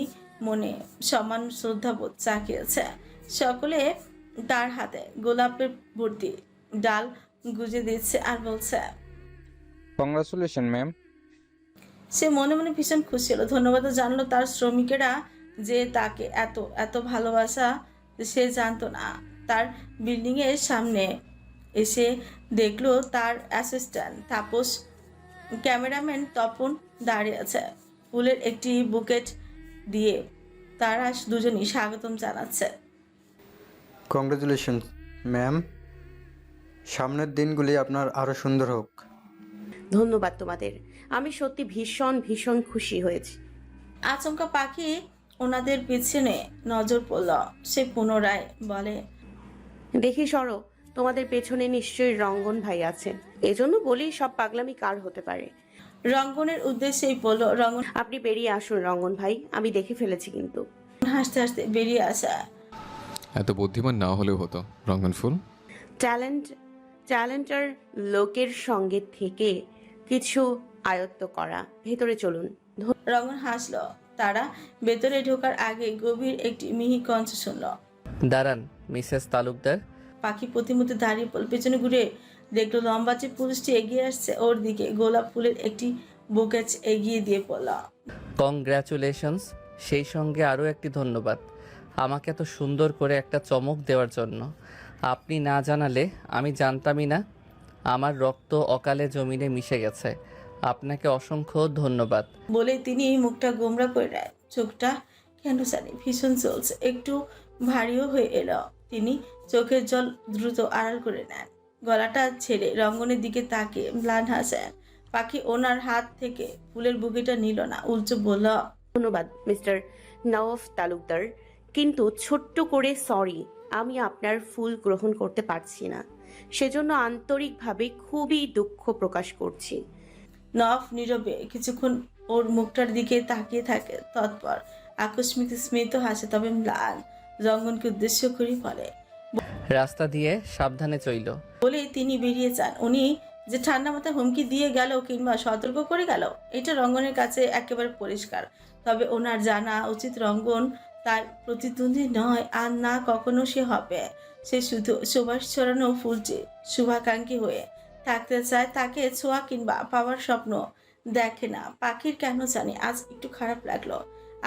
S1: মনে সম্মান শ্রদ্ধাবোধ জাগিয়েছে। সকলে তার হাতে গোলাপের ভর্তি ডাল গুজে দিচ্ছে আর বলছে,
S8: কংগ্রাচুলেশন ম্যাম।
S1: সে মনে মনে ভীষণ খুশি হলো। ধন্যবাদ জানলো তার শ্রমিকেরা যে তাকে এত এত ভালোবাসা সে জানতো না। তার বিল্ডিংয়ের সামনে এসে দেখলো তার অ্যাসিস্ট্যান্ট তাপস, ক্যামেরাম্যান তপন দাঁড়িয়ে আছে। ফুলের একটি বুকেট দিয়ে তারা দুজনই স্বাগতম জানাচ্ছে।
S9: কংগ্রেচুলেশন ম্যাম, সামনের দিনগুলি আপনার আরও সুন্দর হোক।
S5: ধন্যবাদ তোমাদের, আমি সত্যি ভীষণ ভীষণ খুশি হয়েছি।
S1: আচমকা পাখি ওনাদের পিছনে নজর পড়ল। সে পুনরায় বলে,
S5: দেখি সরো, তোমাদের পেছনে নিশ্চয়ই রঙ্গন ভাই আছেন। এজন্য বলি সব পাগলামি কার হতে পারে।
S1: রঙ্গনের উদ্দেশ্যেই বলল, রঙ্গন
S5: আপনি বেরিয়ে আসুন রঙ্গন ভাই, আমি দেখে ফেলেছি কিন্তু।
S1: হাসতে হাসতে বেরিয়ে আসা।
S10: এত বুদ্ধিমান না হলেও হতো রঙ্গন ফুল।
S5: ট্যালেন্টার লোকের সঙ্গে থেকে কিছু আয়ত্ত করা। ভেতরে চলুন।
S1: রঙ্গন হাসলো। তারা ভেতরে ঢোকার আগে গভীর একটি মিহি কণ্ঠ শুনল।
S3: দাঁড়ান মিসেস তালুকদার।
S1: পাখি প্রতিমধ্যে দাঁড়িয়ে পড়ল। পেছনে ঘুরে দেখলো লম্বা যে পুরুষটি এগিয়ে আসছে ওর দিকে। গোলাপ ফুলের একটি বুকেট এগিয়ে দিয়ে পড়ল।
S3: কংগ্র্যাচুলেশনস, সেই সঙ্গে আরও একটি ধন্যবাদ আমাকে এত সুন্দর করে একটা চমক দেওয়ার জন্য। আপনি না জানালে আমি জানতামই না। আমার রক্ত অকালে জমিনে মিশে গেছে। আপনাকে অসংখ্য ধন্যবাদ।
S1: বলে তিনি মুখটা গোমরা করে নেয়। চোখটা কেন জানি ভীষণ চলছে, একটু ভারীও হয়ে এলো। তিনি চোখের জল দ্রুত আড়াল করে নেন। গলাটা ছেড়ে রঙ্গনের দিকে তাকিয়ে ম্লান হাসেন। পাখি ওনার হাত থেকে ফুলের বুকেটা নিল না, উল্টো বলল,
S5: ধন্যবাদ মিস্টার নওয়াফ তালুকদার, কিন্তু ছোট্ট করে সরি, আমি আপনার ফুল গ্রহণ করতে পারছি না। সেজন্য আন্তরিকভাবে খুবই দুঃখ প্রকাশ করছি।
S1: নফ নীরবে কিছুক্ষণ ওর মুখটার দিকে তাকিয়ে থাকে, তৎপর আকস্মিক স্মিত হাসে, তবে ম্লান। রঙ্গনকে উদ্দেশ্য করে বলে,
S3: রাস্তা দিয়ে সাবধানে চইল।
S1: বলেই তিনি বেরিয়ে যান। উনি যে ঠান্ডা মাথায় হুমকি দিয়ে গেল কিংবা সতর্ক করে গেল, এটা রঙ্গনের কাছে একেবারে পরিষ্কার। তবে ওনার জানা উচিত রঙ্গন তার প্রতিদ্বন্দ্বী নয়, আর না কখনো সে হবে। সে শুধু সুবাস ছড়ানো ফুলটি শুভাকাঙ্ক্ষী হয়ে থাকতে চায়, তাকে ছোঁয়া কিংবা পাওয়ার স্বপ্ন দেখে না। পাখির কেন জানি আজ একটু খারাপ লাগলো।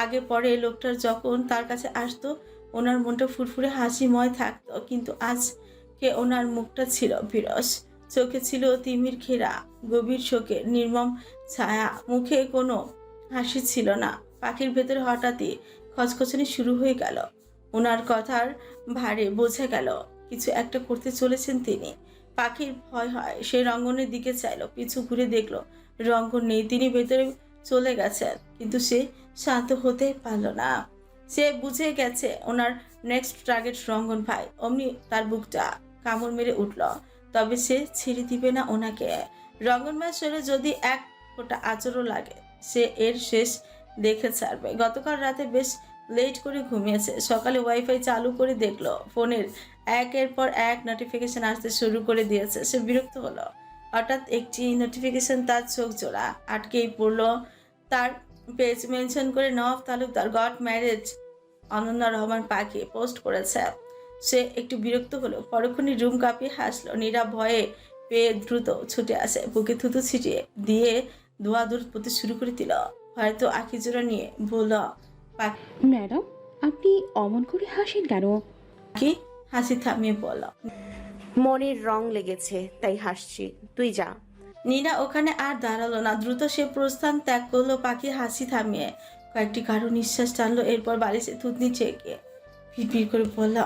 S1: আগে পরে লোকটার যখন তার কাছে আসতো ওনার মনটা ফুরফুরে হাসিময় থাকতো, কিন্তু আজকে ওনার মুখটা ছিল বিরস। চোখে ছিল তিমির ঘেরা গভীর শোকের নির্মম ছায়া, মুখে কোনো হাসি ছিল না। পাখির ভেতরে হঠাৎই খচখচানি শুরু হয়ে গেল। ওনার কথার ভারে বোঝা গেল কিছু একটা করতে চলেছেন তিনি। পাখির ভয় হয়, সে রঙ্গনের দিকে চাইল, পিছু ঘুরে দেখলো রঙ্গন নেই। তিনি ভেতরে চলে গেছেন, কিন্তু সে শান্ত হতে পারল না। সে বুঝে গেছে ওনার নেক্সট টার্গেট রঙ্গন ভাই। অমনি তার বুকটা কামড় মেরে উঠল, তবে সে ছেড়ে দিবে না ওনাকে। রঙ্গন ভাইয়ের শরীরে যদি এক ফোঁটা আচরও লাগে, সে এর শেষ দেখে ছাড়বে। গতকাল রাতে বেশ লেট করে ঘুমিয়েছে। সকালে ওয়াইফাই চালু করে দেখলো ফোনের একের পর এক নোটিফিকেশন আসতে শুরু করে দিয়েছে। সে বিরক্ত হলো। হঠাৎ একটি নোটিফিকেশন তার চোখ জোড়া আটকেই পড়লো। তার পেজ মেনশন করে নওয়াব তালুকদার গট ম্যারেজ অনন্যা রহমান পাখি পোস্ট করেছে। সে একটু বিরক্ত হলো, পরক্ষণে রুম কাঁপিয়ে হাসলো। নীরা ভয়ে পেয়ে দ্রুত ছুটে আসে, বুকে থুতু ছিটিয়ে দিয়ে ধোয়া দূর পড়তে শুরু করে দিল। হয়তো আঁখি জোড়া নিয়ে বলল,
S5: ম্যাডাম আপনি অমন করে হাসেন কেন?
S1: পাখি হাসি থামিয়ে বলল,
S5: মনের রং লেগেছে তাই হাসছি, তুই যা।
S1: নীরা ওখানে আর দাঁড়ালো না, দ্রুত সে প্রস্থান ত্যাগ করলো। পাখি হাসি থামিয়ে কয়েকটি গাঢ় নিঃশ্বাস টানলো, এরপর বালিশে থুতনি ছেঁকে ফিরফির করে বলল,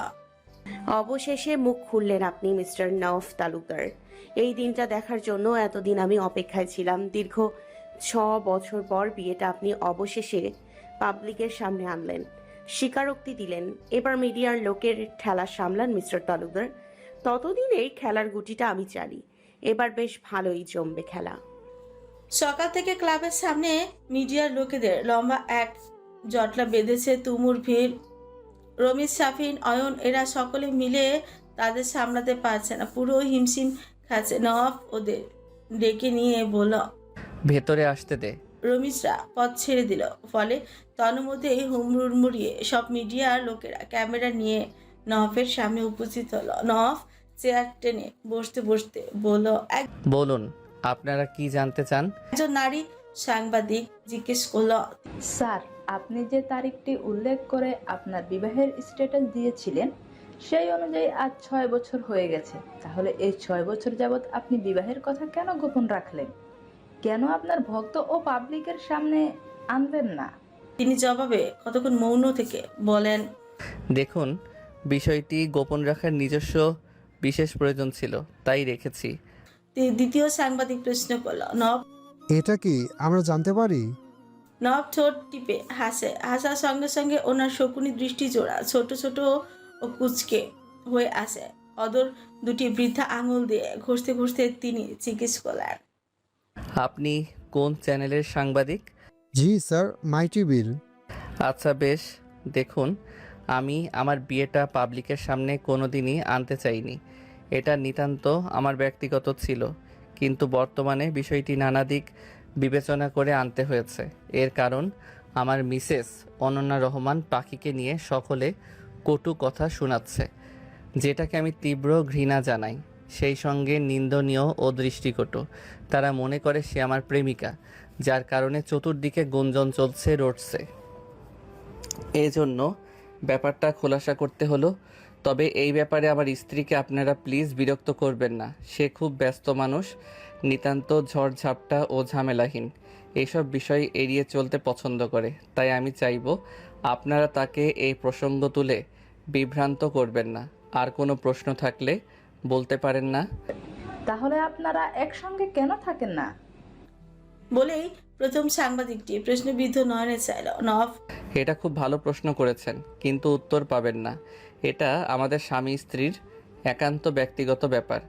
S5: অবশেষে মুখ খুললেন আপনি মিস্টার নওয়াব তালুকদার। এই দিনটা দেখার জন্য এতদিন আমি অপেক্ষায় ছিলাম। দীর্ঘ 6 বছর পর বিয়েটা আপনি অবশেষে পাবলিকের সামনে আনলেন, স্বীকারোক্তি দিলেন। এবার মিডিয়ার লোকের ঠেলা সামলান মিস্টার তালুকদার। ততদিনে খেলার গুটিটা আমি চালি। এবার বেশ ভালোই জমবে খেলা।
S1: সকাল থেকে ক্লাবের সামনে মিডিয়ার লোকেদের লম্বা এক জটলা বেঁধেছে, তুমুর ভিড়। রমিজ, শাফিন, অয়ন এরা সকলে মিলে তাদের সামলাতে পারছে না, পুরো হিমশিম খাচ্ছে। নওয়াব ওদের ডেকে নিয়ে বলল,
S3: ভেতরে আসতে দে।
S1: রমিজরা পথ ছেড়ে দিল, ফলে তন্মধ্যেই হুড়মুড়িয়ে সব মিডিয়ার লোকেরা ক্যামেরা নিয়ে নওয়াবের সামনে উপস্থিত হলো। নওয়াব চেয়ার টেনে বসতে বসতে বলল,
S3: বলুন আপনারা কি জানতে চান?
S1: একজন নারী সাংবাদিক জিজ্ঞেস করল,
S11: স্যার, আপনি যে তারিখটি উল্লেখ করে আপনার বিবাহের স্ট্যাটাস দিয়েছিলেন সেই অনুযায়ী আজ 6 বছর হয়ে গেছে। তাহলে এই 6 বছর যাবৎ আপনি বিবাহের কথা কেন গোপন রাখলেন? কেন আপনার ভক্ত ও পাবলিকের সামনে আনলেন না?
S1: তিনি জবাবে কতক্ষণ মৌন থেকে বলেন,
S3: দেখুন, বিষয়টি গোপন রাখার নিজস্ব বিশেষ প্রয়োজন ছিল, তাই রেখেছি।
S1: দ্বিতীয় সাংবাদিক প্রশ্ন করল,
S12: এটা কি আমরা জানতে পারি?
S1: নব ঠোঁট টিপে হাসে। হাসার সঙ্গে সঙ্গে ওনার শকুনি দৃষ্টি জোড়া ছোট ছোট ও কুচকে হয়ে আসে। অদর দুটি বৃদ্ধা আঙুল দিয়ে ঘষতে ঘষতে তিনি জিজ্ঞেস করলেন,
S3: আপনি কোন চ্যানেলের সাংবাদিক?
S12: জি স্যার, মাই টিভির।
S3: আচ্ছা বেশ, দেখুন, আমি আমার বিয়েটা পাবলিকের সামনে কোনোদিনই আনতে চাইনি। এটা নিতান্ত আমার ব্যক্তিগত ছিল, কিন্তু বর্তমানে বিষয়টি নানা দিক বিবেচনা করে আনতে হয়েছে। এর কারণ আমার মিসেস অনন্যা রহমান পাখিকে নিয়ে সকলে কটু কথা শোনাচ্ছে, যেটাকে আমি তীব্র ঘৃণা জানাই। সেই সঙ্গে নিন্দনীয় ও দৃষ্টিকটু। তারা মনে করে সে আমার প্রেমিকা, যার কারণে চতুর্দিকে গুঞ্জন চলছে, রটছে। এজন্য ব্যাপারটা খোলাসা করতে হলো। তবে এই ব্যাপারে আমার স্ত্রীকে আপনারা প্লিজ বিরক্ত করবেন না। সে খুব ব্যস্ত মানুষ, নিতান্ত ঝড়ঝাপটা ও ঝামেলাহীন এইসব বিষয় এড়িয়ে চলতে পছন্দ করে। তাই আমি চাইব আপনারা তাকে এই প্রসঙ্গ তুলে বিভ্রান্ত করবেন না। আর কোনো প্রশ্ন থাকলে বলতে পারেন না।
S11: তাহলে আপনারা একসঙ্গে কেন থাকেন না?
S1: বলেই প্রথম সাংবাদিকটি প্রশ্নবিদ্ধ নয়নে চাইল। নব,
S3: এটা খুব ভালো প্রশ্ন করেছেন, কিন্তু উত্তর পাবেন না। এটা আমাদের স্বামী স্ত্রীর একান্ত ব্যক্তিগত ব্যাপার।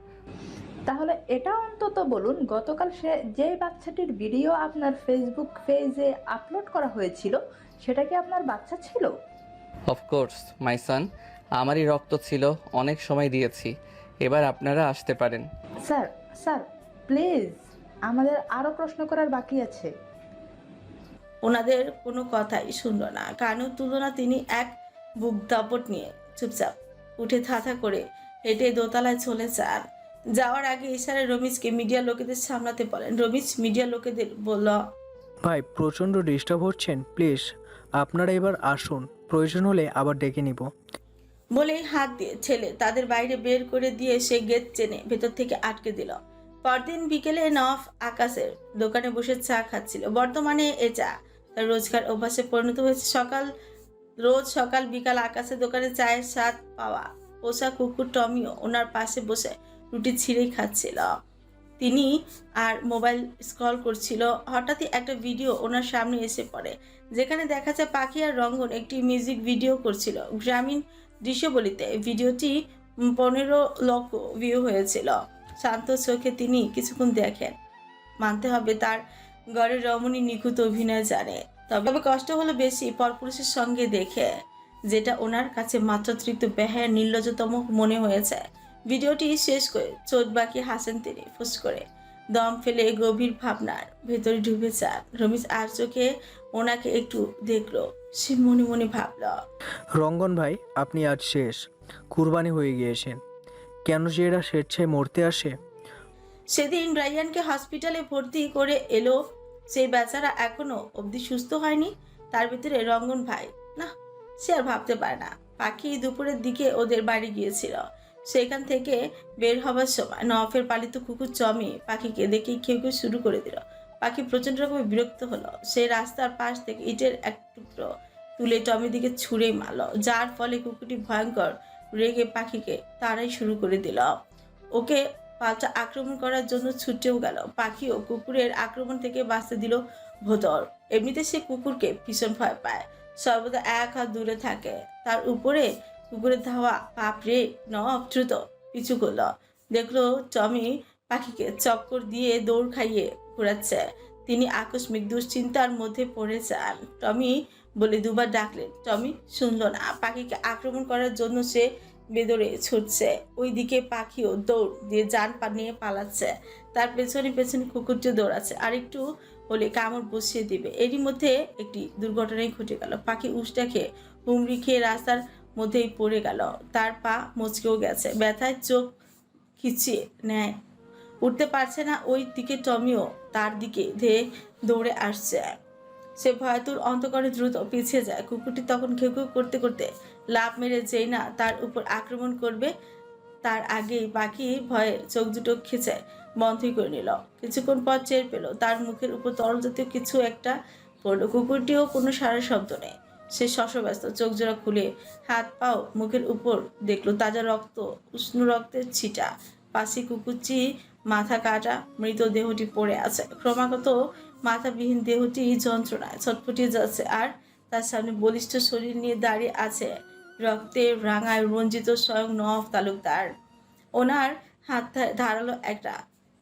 S11: তাহলে এটা অন্তত বলুন, গতকাল সে যেই বাচ্চাটির ভিডিও আপনার ফেসবুক পেজে আপলোড করা হয়েছিল সেটা কি আপনার বাচ্চা ছিল?
S3: অফকোর্স মাই সান, আমারই রক্ত ছিল, অনেক সময় দিয়েছি। এবার আপনারা আসতে পারেন।
S11: স্যার স্যার প্লিজ, আমাদের আরও প্রশ্ন করার বাকি আছে।
S1: ওনাদের কোনো কথাই শুনল না, কানও তুলল না। তিনি এক বুক দাপট নিয়ে চুপচাপ উঠে থাথা করে হেঁটে দোতলায় চলে যান। যাওয়ার আগে ইশারায় রমিজকে মিডিয়া লোকেদের সামলাতে বলেন। রমিজ মিডিয়া লোকেদের বলল,
S2: ভাই প্রচণ্ড ডিস্টার্ব হচ্ছেন, প্লিজ আপনারা এবার আসুন, প্রয়োজন হলে আবার ডেকে নিব।
S1: বলেই হাত দিয়ে ছেলে তাদের বাইরে বের করে দিয়ে সে গেট চেনে ভেতর থেকে আটকে দিল। পরদিন বিকেলে নফ আকাশের দোকানে বসে চা খাচ্ছিল। বর্তমানে এ চা তার রোজকার অভ্যাসে পরিণত হয়েছে। রোজ সকাল বিকাল আকাশের দোকানে চায়ের স্বাদ পাওয়া পোষা কুকুর টমিও ওনার পাশে বসে রুটি ছিঁড়েই খাচ্ছিল। তিনি আর মোবাইল স্ক্রল করছিল। হঠাৎই একটা ভিডিও ওনার সামনে এসে পড়ে, যেখানে দেখা যায় পাখি আর রঙ্গন একটি মিউজিক ভিডিও করছিল গ্রামীণ দৃশ্যবলিতে। ভিডিওটি 15 লক্ষ ভিউ হয়েছিল। শান্ত চোখে তিনি কিছুক্ষণ দেখেন। মানতে হবে তার ঘরের রমণী নিখুঁত অভিনয় জানে, তবে কষ্ট হলো বেশি পরপুরুষের সঙ্গে দেখে, যেটা ওনার কাছে মাত্রাতিরিক্ত বেহায়া নির্লজ্জতম মনে হয়েছে। ভিডিওটি শেষ করে চোট বাকি হাসেন তিনি ফুস করে, দম ফেলে গভীর ভাবনার ভেতরে ডুবে যান। রমিজ আর চোখে ওনাকে একটু দেখলো। সে মনে মনে ভাবল,
S2: রঙ্গন ভাই, আপনি আজ শেষ, কুরবানি হয়ে গিয়েছেন। কেন যে এরা স্বেচ্ছায় মরতে আসে।
S1: সেদিন রায়ানকে হসপিটালে ভর্তি করে এলো, সেই বেচারা এখনো অবধি সুস্থ হয়নি। তার ভিতরে রঙ্গন ভাই, না সে আর ভাবতে পারে না। পাখি দুপুরের দিকে ওদের বাড়ি গিয়েছিল। সেখান থেকে বের হবার সময় নফের পালিত কুকুর চমি পাখিকে দেখে খেউ খেউ শুরু করে দিল। পাখি প্রচণ্ড রকমের বিরক্ত হলো। সে রাস্তার পাশ থেকে ইটের এক টুকরো তুলে টমির দিকে ছুঁড়ে মারল, যার ফলে কুকুরটি ভয়ঙ্কর রেগে পাখিকে তাড়াই শুরু করে দিল। ওকে পাল্টা আক্রমণ করার জন্য ছুটেও গেল। পাখিও কুকুরের আক্রমণ থেকে বাঁচতে দিল ভোতর। এমনিতে সে কুকুরকে ভীষণ ভয় পায়, সর্বদা এক হাত দূরে থাকে। তার উপরে কুকুরের ধাওয়া, বাপরে! নফ দ্রুত পিছু করল, দেখলো টমি পাখিকে চক্কর দিয়ে দৌড় খাইয়ে ঘোরাচ্ছে। তিনি আকস্মিক দুশ্চিন্তার মধ্যে পড়ে যান। টমি বলে দুবার ডাকলেন, টমি শুনল না। পাখিকে আক্রমণ করার জন্য সে বেদরে ছুটছে। ওইদিকে পাখিও দৌড় দিয়ে জান নিয়ে পালাচ্ছে। তার পেছনে পেছনে কুকুরটিও দৌড়াচ্ছে, আর একটু হলে কামড় বসিয়ে দিবে। এরই মধ্যে একটি দুর্ঘটনাই ঘটে গেল। পাখি উষ্টা খেয়ে হুমড়ি খেয়ে রাস্তার মধ্যেই পড়ে গেল। তার পা মচকেও গেছে, ব্যথায় চোখ খিচিয়ে নেয়, উঠতে পারছে না। ওই দিকে টমিও তার দিকে ধেয়ে দৌড়ে আসছে। সে ভয়াতুর অন্তঃকরণে দ্রুত পিছিয়ে যায়। কুকুরটি তখন ঘেউ ঘেউ করতে করতে লাফ মেরে যেই না তার উপর আক্রমণ করবে, তার আগেই পাখি ভয়ে চোখ দুটো খিচে বন্ধই করে নিল। কিছুক্ষণ পর টের পেল তার মুখের উপর তরল জাতীয় কিছু একটা পড়লো। কুকুরটিও কোনো সারা শব্দ নেই। সে শশব্যস্ত চোখ জোড়া খুলে হাত পাও মুখের উপর দেখলো তাজা রক্ত, উষ্ণ রক্তের ছিটা। পাশে কুকুরটি মাথা কাটা মৃতদেহটি পড়ে আছে। ক্রমাগত মাথাবিহীন দেহটি যন্ত্রণায় ছটফটিয়ে যাচ্ছে, আর তার সামনে বলিষ্ঠ শরীর নিয়ে দাঁড়িয়ে আছে রক্তে রাঙায় রঞ্জিত স্বয়ং নওয়াব তালুকদার। ওনার হাত ধারালো একটা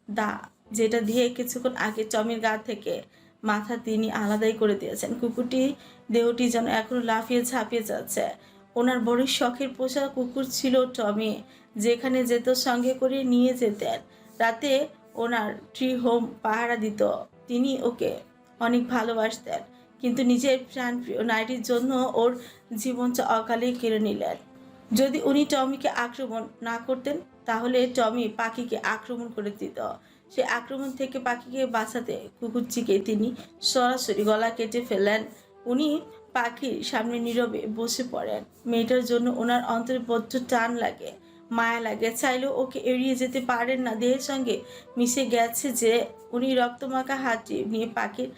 S1: দা, যেটা দিয়ে কিছুক্ষণ আগে টমির গা থেকে মাথা তিনি আলাদাই করে দিয়েছেন। কুকুরটি দেহটি যেন এখনো লাফিয়ে ঝাঁপিয়ে যাচ্ছে। ওনার বড় শখের পোষা কুকুর ছিল টমি, যেখানে যেত সঙ্গে করে নিয়ে যেতেন। রাতে ওনার ট্রি হোম পাহারা দিত। তিনি ওকে অনেক ভালোবাসতেন, কিন্তু নিজের প্রাণপ্রিয় নারীর জন্য ওর জীবনটা অকালে কেড়ে নিলেন। যদি উনি টমিকে আক্রমণ না করতেন, তাহলে টমি পাখিকে আক্রমণ করে দিত। সে আক্রমণ থেকে পাখিকে বাঁচাতে কুকুরটিকে তিনি সরাসরি গলা কেটে ফেললেন। উনি পাখির সামনে নীরবে বসে পড়েন। মেয়েটার জন্য ওনার অন্তরে বদ্ধ টান লাগে, মায়া লাগে। চাইলেও ওকে এড়িয়ে যেতে পারেন না। দেহের সঙ্গে মিশে গেছে যে। উনি রক্তমাখা হাতটি নিয়ে পাখির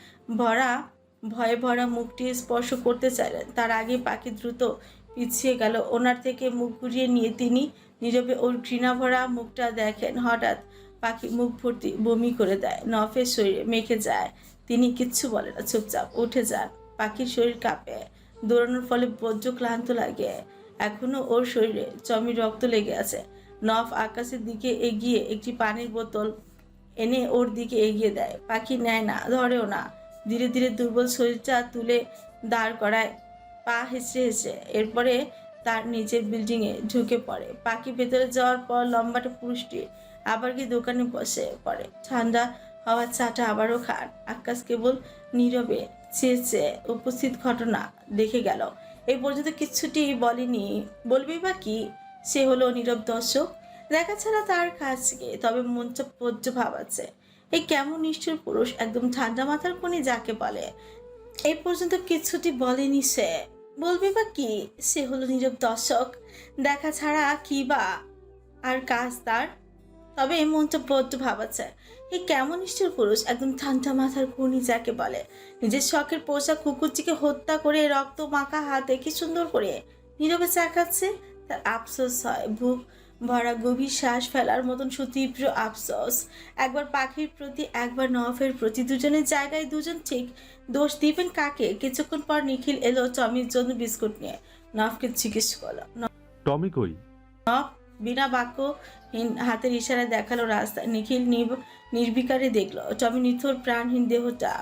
S1: ভয়ে ভরা মুখটি স্পর্শ করতে চাইলেন। তার আগে পাখি দ্রুত পিছিয়ে গেল। ওনার থেকে মুখ ঘুরিয়ে নিয়ে তিনি নীরবে ওর ঘৃণা ভরা মুখটা দেখেন। হঠাৎ পাখি মুখ ভর্তি বমি করে দেয়, নফের শরীরে মেখে যায়। তিনি কিচ্ছু বলে না, চুপচাপ উঠে যান। পাখির শরীর কাঁপে, দৌড়ানোর ফলে বজ্র ক্লান্ত লাগে। এখনো ওর শরীরে চমি রক্ত লেগে আছে। নফ আকাশের দিকে এগিয়ে একটি পানির বোতল এনে ওর দিকে এগিয়ে দেয়। পাখি নেয় না, ধরেও না। ধীরে ধীরে দুর্বল শরীরটা তুলে দাঁড় করায়, পা হেসে হেসে। এরপরে তার নিচের বিল্ডিংয়ে ঢুকে পড়ে। পাখি ভেতরে যাওয়ার পর লম্বাটা পুরুষটি আবার কি দোকানে বসে পড়ে। ঠান্ডা হওয়ার চাটা আবারও খান। আকাশ কেবল নীরবে চেয়েছে উপস্থিত ঘটনা দেখে গেল। এই পর্যন্ত কিচ্ছুটি বলেনি, বলবি বা কি? সে হলো নীরব দর্শক, দেখা ছাড়া তার কাছে। তবে মনটা পদ্য ভাব আছে। এই কেমন নিষ্ঠুর পুরুষ, একদম ঠান্ডা মাথার কোণে যাকে বলে। এই পর্যন্ত কিচ্ছুটি বলেনি সে, বলবি বা কি? সে হলো নীরব দর্শক, দেখা ছাড়া কি বা আর কাজ তার। তবে মনটা বড্ড ভাবাচ্ছে। এই কেমন নিষ্ঠুর পুরুষ, একদম ঠান্ডা মাথার খুনি যাকে বলে। নিজের শখের পোষা কুকুরটিকে হত্যা করে রক্ত মাখা হাতে কি সুন্দর করে নীরবে চাকাচ্ছে। তার আফসোস হয়, বুক ভরা গভীর শ্বাস ফেলার মতন সুতীব্র আফসোস। একবার পাখির প্রতি, একবার নফের প্রতি। দুজনের জায়গায় দুজন ঠিক। দোষ দিবেন কাকে? কিছুক্ষণ পর নিখিল এলো টমির জন্য বিস্কুট নিয়ে। নফকে জিজ্ঞেস করলো,
S13: টমি কই?
S1: নফ বিনা বাক্যহীন হাতের ইশারায় দেখালো রাস্তা। নিখিল নির্বিকারে দেখলো টমি নিথর প্রাণহীন দেহটা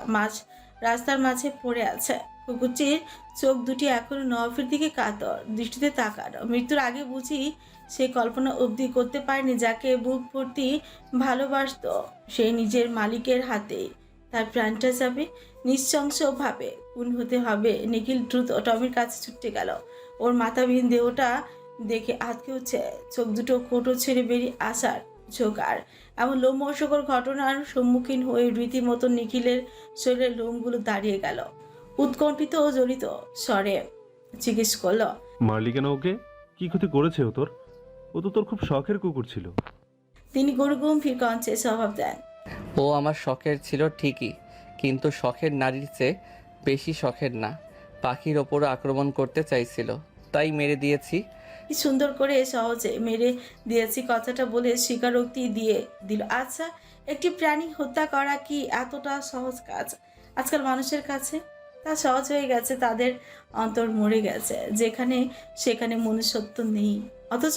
S1: রাস্তার মাঝে পড়ে আছে। কুকুরটির চোখ দুটি এখনো নফের দিকে কাতর দৃষ্টিতে তাকানো। মৃত্যুর আগে বুঝি সে কল্পনা অবধি করতে পারেনি যাকে বুক ভর্তি ভালোবাসত সে নিজের মালিকের হাতে তার প্রাণটা যাবে। নিঃশংসভাবে খুন হতে হবে। নিখিল দ্রুত টমির কাছে ছুটে গেল। ওর মাথাবিহীন দেহটা দেখে আটকে উঠছে চোখ দুটো কোটো ছেড়ে বেরিয়ে আসার জোগাড়। এমন লোমহর্ষকর ঘটনার সম্মুখীন হয়ে রীতিমতো নিখিলের শরীরের লোমগুলো দাঁড়িয়ে গেল। উৎকণ্ঠিত ও জড়িত স্বরে জিজ্ঞেস করল,
S13: মারলি কেন ওকে? কি ক্ষতি করেছে ও তোর? ও তো তোর খুব শখের কুকুর ছিল।
S1: তিনি গম্ভীর কণ্ঠে জবাব দেন,
S3: ও আমার শখের ছিল ঠিকই, কিন্তু শখের নারীর চেয়ে বেশি শখের না। পাখির ওপর আক্রমণ করতে চাইছিল, তাই মেরে দিয়েছি।
S1: কি সুন্দর করে সহজে মেরে দিয়েছি কথাটা বলে স্বীকারোক্তি দিয়ে দিল। আচ্ছা, একটি প্রাণী হত্যা করা কি এতটা সহজ কাজ আজকাল মানুষের কাছে? তা সহজ হয়ে গেছে, তাদের অন্তর মরে গেছে যেখানে সেখানে মনুষ্যত্ব নেই। অথচ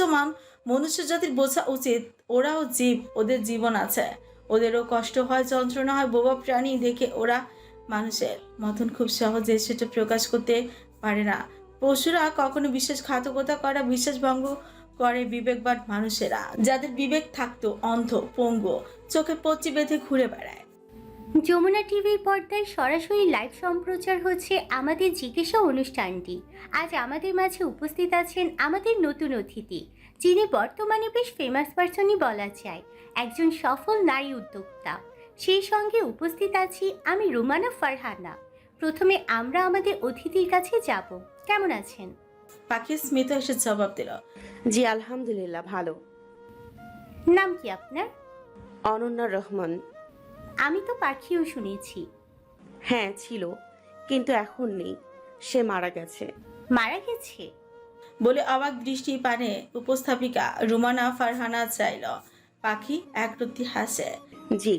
S1: মনুষ্য জাতির বোঝা উচিত ওরাও জীব, ওদের জীবন আছে, ওদেরও কষ্ট হয়, যন্ত্রণা হয়। বোবা প্রাণী দেখে ওরা মানুষের মতন খুব সহজে সেটা প্রকাশ করতে পারে না। পশুরা কখনো বিশ্বাসঘাতকতা করা বিশ্বাসভঙ্গ করে বিবেকবান মানুষেরা, যাদের বিবেক থাকতো অন্ধ, পঙ্গু, চোখে পচ্চি বেঁধে ঘুরে বেড়ায়।
S14: যমুনা টিভির পর্দায় সরাসরি লাইভ সম্প্রচার হচ্ছে আমাদের জিজ্ঞাসা অনুষ্ঠানটি। আজ আমাদের মাঝে উপস্থিত আছেন আমাদের নতুন অতিথি, যিনি বর্তমানে বেশ ফেমাস পার্সনই বলা যায়, একজন সফল নারী উদ্যোক্তা। সেই সঙ্গে উপস্থিত আছি আমি রুমানা ফারহানা। প্রথমে আমরা আমাদের অতিথির কাছে যাব। কেমন আছেন?
S1: পাখি স্মিত এসে জবাব দিল,
S5: জি আলহামদুলিল্লাহ ভালো।
S14: নাম কি আপনার?
S5: অনন্যা রহমান।
S14: আমি তো পাখিও শুনেছি।
S5: হ্যাঁ ছিল, কিন্তু এখন নেই, সে মারা গেছে।
S14: মারা গেছে
S1: বলে অবাক দৃষ্টি পানে উপস্থাপিকা রুমানা ফারহানা চাইল। পাখি একরত্তি হাসে,
S5: জি।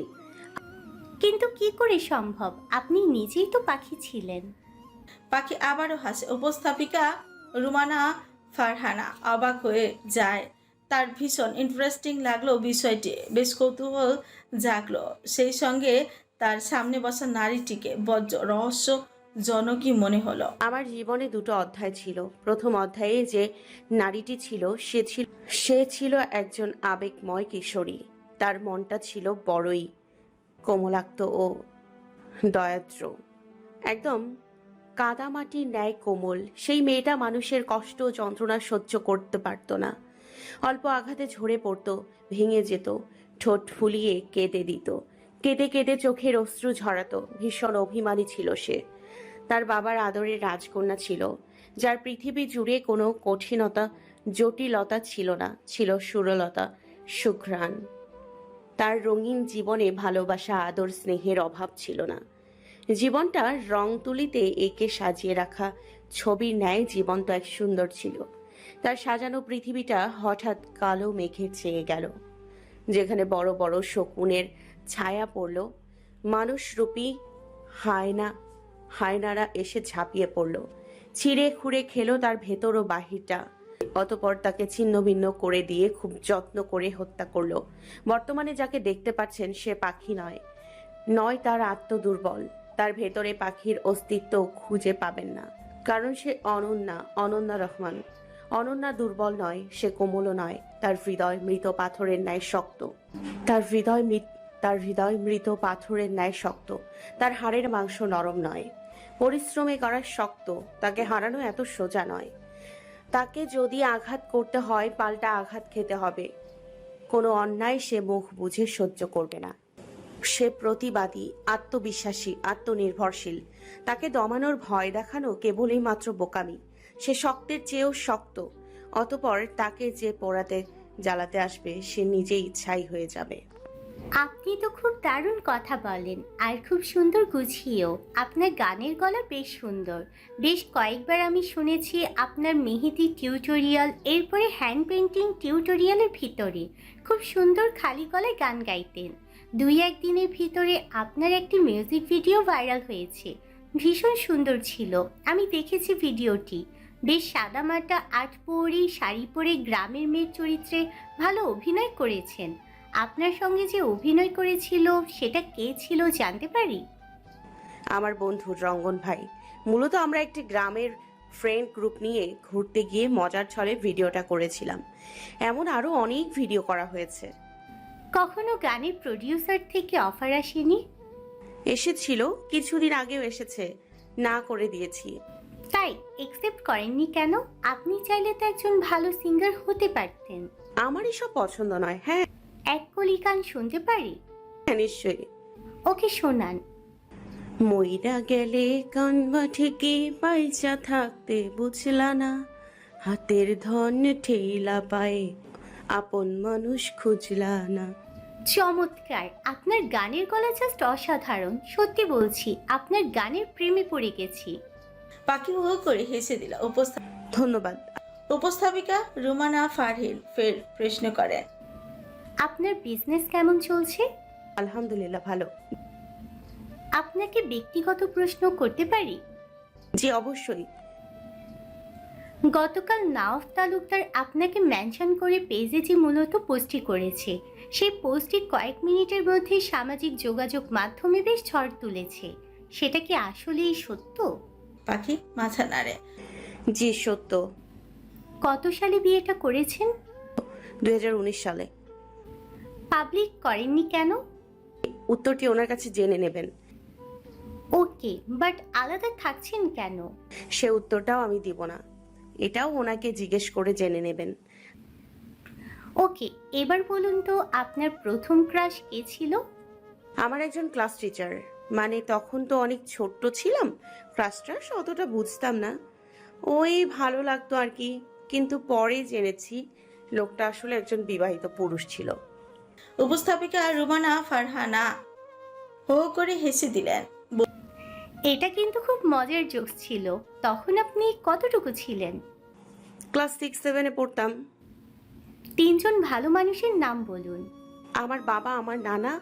S14: কিন্তু কি করে সম্ভব? আপনি নিজেই তো পাখি ছিলেন।
S1: পাখি আবারও হাসে। উপস্থাপিকা রুমানা ফারহানা অবাক হয়ে যায়। তার ভীষণ ইন্টারেস্টিং লাগলো বিষয়টি, বেশ কৌতূহল জাগলো। সেই সঙ্গে তার সামনে বসা নারীটিকে বজ্র রহস্যজনকই মনে হলো।
S5: আমার জীবনে দুটো অধ্যায় ছিল। প্রথম অধ্যায়ে যে নারীটি ছিল সে ছিল একজন আবেগময় কিশোরী। তার মনটা ছিল বড়ই কোমলাক্ত ও দয়াদ্র, একদম কাদামাটির ন্যায় কোমল। সেই মেয়েটা মানুষের কষ্ট ও যন্ত্রণা সহ্য করতে পারত না। অল্প আঘাতে ঝরে পড়তো, ভেঙে যেত, ঠোঁট ফুলিয়ে কেঁদে দিত, কেঁদে কেঁদে চোখের অশ্রু ঝরাতো। ভীষণ অভিমানী ছিল সে। তার বাবার আদরের রাজকন্যা ছিল, যার পৃথিবী জুড়ে কোনো কঠিনতা জটিলতা ছিল না, ছিল সুরলতা, সুঘ্রাণ। তার রঙিন জীবনে ভালোবাসা, আদর, স্নেহের অভাব ছিল না। জীবনটা রং তুলিতে একে সাজিয়ে রাখা ছবির ন্যায় জীবন্ত এক সুন্দর ছিল। তার সাজানো পৃথিবীটা হঠাৎ কালো মেঘে ছেয়ে গেল, যেখানে বড় বড় শকুনের ছায়া পড়ল। মানুষরূপী হায়নারা এসে ঝাঁপিয়ে পড়ল, ছিঁড়ে খুঁড়ে খেলো তার ভেতর ও বাহিরটা। অতপর তাকে ছিন্ন ভিন্ন করে দিয়ে খুব যত্ন করে হত্যা করলো। বর্তমানে যাকে দেখতে পাচ্ছেন সে পাখি নয় তার আত্মদুর্বল। তার ভেতরে পাখির অস্তিত্ব খুঁজে পাবেন না, কারণ সে অনন্যা রহমান। অনন্যা দুর্বল নয়, সে কোমলও নয়। তার হৃদয় মৃত পাথরের ন্যায় শক্ত। তার হৃদয় মৃত পাথরের ন্যায় শক্ত। তার হাড়ের মাংস নরম নয়, পরিশ্রমে করা শক্ত। তাকে হারানো এত সোজা নয়। তাকে যদি আঘাত করতে হয় পাল্টা আঘাত খেতে হবে। কোনো অন্যায় সে মুখ বুঝে সহ্য করবে না। সে প্রতিবাদী, আত্মবিশ্বাসী, আত্মনির্ভরশীল। তাকে দমানোর ভয় দেখানো কেবলই মাত্র বোকামি। সে শক্তের চেয়েও শক্ত। অতপর তাকে যে পোড়াতে জ্বালাতে আসবে সে নিজে ইচ্ছাই হয়ে যাবে।
S14: আপনি তো খুব দারুণ কথা বলেন আর খুব সুন্দর গুছিয়েও। আপনার গানের গলা বেশ সুন্দর। বেশ কয়েকবার আমি শুনেছি আপনার মেহেদি টিউটোরিয়াল, এরপরে হ্যান্ড পেন্টিং টিউটোরিয়ালের ভিতরে খুব সুন্দর খালি গলায় গান গাইতেন। 2-1 দিনের ভিতরে আপনার একটি মিউজিক ভিডিও ভাইরাল হয়েছে, ভীষণ সুন্দর ছিল। আমি দেখেছি ভিডিওটি। বেশ সাদামাটা আটপৌরি শাড়ি পরে গ্রামের মেয়ের চরিত্রে ভালো অভিনয় করেছেন। আপনার সঙ্গে যে অভিনয় করেছিল সেটা কে ছিল জানতে পারি?
S5: আমার বন্ধু রঙ্গন ভাই। মূলত আমরা একটি গ্রামের ফ্রেন্ড গ্রুপ নিয়ে ঘুরতে গিয়ে মজার ছলে ভিডিওটা করেছিলাম। এমন আরো অনেক ভিডিও করা হয়েছে।
S14: কখনো গানের প্রডিউসার থেকে অফার আসেনি?
S5: এসেছিল, কিছুদিন আগেও এসেছে, না করে দিয়েছি।
S14: তাই একসেপ্ট করেননি কেন? আপনি চাইলে তো একজন ভালো সিঙ্গার হতে পারতেন।
S5: আমার এসব পছন্দ নয়। হ্যাঁ,
S14: এক কলি গান শুনতে পারি?
S5: হ্যাঁ নিশ্চয়ই।
S14: ওকে শোনান।
S5: মইরা গেলে কানবা ঠিকই, পাইচা থাকতে বুঝলা না, হাতের ধন ঠেলা পায়ে, আপন মানুষ খুঁজলা না।
S14: চমৎকার! আপনার গানের গলা জাস্ট অসাধারণ। সত্যি বলছি, আপনার গানের প্রেমে পড়ে গেছি।
S1: পাখি হো করে হেসে দিল।
S5: ধন্যবাদ।
S1: উপস্থাপিকা রুমানা ফারহিন ফের প্রশ্ন করেন,
S14: আপনার বিজনেস কেমন চলছে?
S5: আলহামদুলিল্লাহ ভালো।
S14: আপনাকে ব্যক্তিগত প্রশ্ন করতে পারি?
S5: জি অবশ্যই।
S14: গতকাল নাওফ তালুকদার আপনাকে মেনশন করে পেজে যে মূলত পোস্টটি করেছে, সেই পোস্টটি কয়েক মিনিটের মধ্যে সামাজিক যোগাযোগ মাধ্যমে বেশ ঝড় তুলেছে। সেটা কি আসলেই সত্য?
S1: পাখি মাথা নাড়ে।
S5: জি সত্য।
S14: কত সালে বিয়েটা করেছেন?
S5: 2019 সালে।
S14: পাবলিক করেননি কেন?
S5: উত্তরটি ওনার কাছে জেনে নেবেন।
S14: ওকে, বাট আলাদা থাকছেন কেন?
S5: সে উত্তরটাও আমি দিব না, এটাও ওনাকে জিজ্ঞেস করে জেনে নেবেন।
S14: ওকে, এবার বলুন তো আপনার প্রথম ক্রাশ কে ছিল?
S5: আমার একজন ক্লাস টিচার। মানে তখন তো অনেক ছোট্ট ছিলাম, ক্রাশটা অতটা বুঝতাম না, ওই ভালো লাগতো আর কি। কিন্তু পরে জেনেছি লোকটা আসলে একজন বিবাহিত পুরুষ ছিল।
S1: উপস্থাপিকা রুমানা ফারহানা হো করে হেসে দিলেন।
S14: এটা কিন্তু খুব মজার জোকস ছিল। তখন আপনি কতটুকু ছিলেন?
S5: ক্লাস 6-7-এ পড়তাম।
S14: 3 জন ভালো মানুষের নাম বলুন।
S5: আমার বাবা, আমার নানা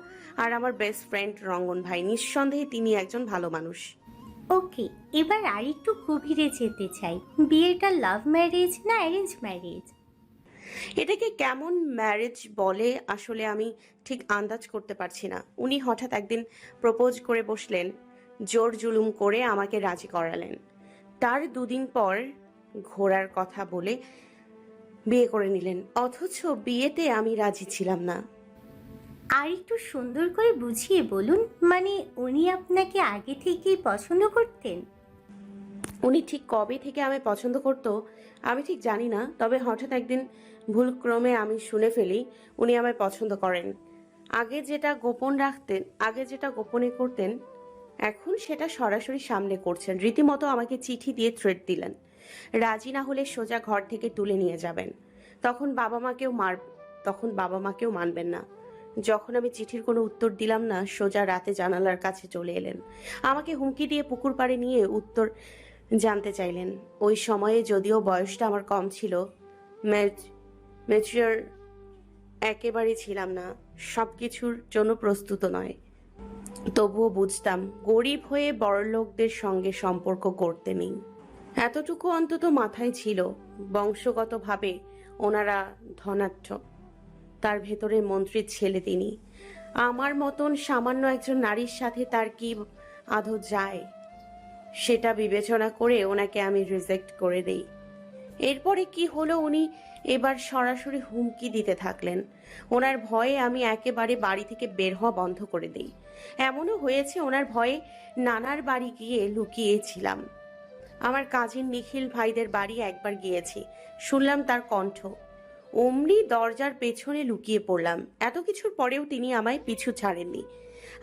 S5: আর আমার বেস্ট ফ্রেন্ড রঙ্গন ভাই। নিঃসন্দেহে তিনি একজন ভালো মানুষ।
S14: ওকে, এবার আর একটু গভীরে যেতে চাই। বিয়েটা লাভ ম্যারেজ না অ্যারেঞ্জ ম্যারেজ?
S5: এটাকে কেমন ম্যারেজ বলে আসলে আমি ঠিক আন্দাজ করতে পারছি না। উনি হঠাৎ একদিন প্রপোজ করে বসলেন, জোর জুলুম করে আমাকে রাজি করালেন। তার 2 দিন পর ঘোরার কথা বলে বিয়ে করে নিলেন, অথচ বিয়েতে আমি রাজি ছিলাম না।
S14: আর একটু সুন্দর করে বুঝিয়ে বলুন। মানে উনি আপনাকে আগে থেকেই পছন্দ করতেন?
S5: উনি ঠিক কবে থেকে আমি পছন্দ করতো আমি ঠিক জানি না, তবে হঠাৎ একদিন ভুলক্রমে আমি শুনে ফেলি উনি আমায় পছন্দ করেন। আগে যেটা গোপনে করতেন এখন সেটা সরাসরি সামনে করছেন। রীতিমতো আমাকে চিঠি দিয়ে থ্রেট দিলেন, রাজি না হলে সোজা ঘর থেকে তুলে নিয়ে যাবেন। তখন বাবা মাকেও মানবেন না। যখন আমি চিঠির কোনো উত্তর দিলাম না, সোজা রাতে জানালার কাছে চলে এলেন। আমাকে হুমকি দিয়ে পুকুর পাড়ে নিয়ে উত্তর জানতে চাইলেন। ওই সময়ে যদিও বয়সটা আমার কম ছিল, ম্যাচিওর একেবারেই ছিলাম না, সব কিছুর জন্য প্রস্তুত নয়। তবুও বুঝতাম গরিব হয়ে বড়লোকদের সঙ্গে সম্পর্ক করতে নেই। এতটুকু অন্তত মাথায় ছিল, বংশগতভাবে ওনারা ধনাঢ্য। তার ভেতরে মন্ত্রীর ছেলে তিনি। আমার মতন সামান্য একজন নারীর সাথে তার কি আদৌ যায়, সেটা বিবেচনা করে ওনাকে আমি রিজেক্ট করে দেই। এরপরে কি হলো, উনি এবার সরাসরি হুমকি দিতে থাকলেন। ওনার ভয়ে আমি একেবারে বাড়ি থেকে বের হওয়া বন্ধ করে দেই। এমনও হয়েছে ওনার ভয়ে নানার বাড়ি গিয়ে লুকিয়েছিলাম। আমার কাজিন নিখিল ভাইদের বাড়ি একবার গিয়েছি, শুনলাম তার কণ্ঠ। অমনি দরজার পেছনে লুকিয়ে পড়লাম। এত কিছুর পরেও তিনি আমায় পিছু ছাড়েননি,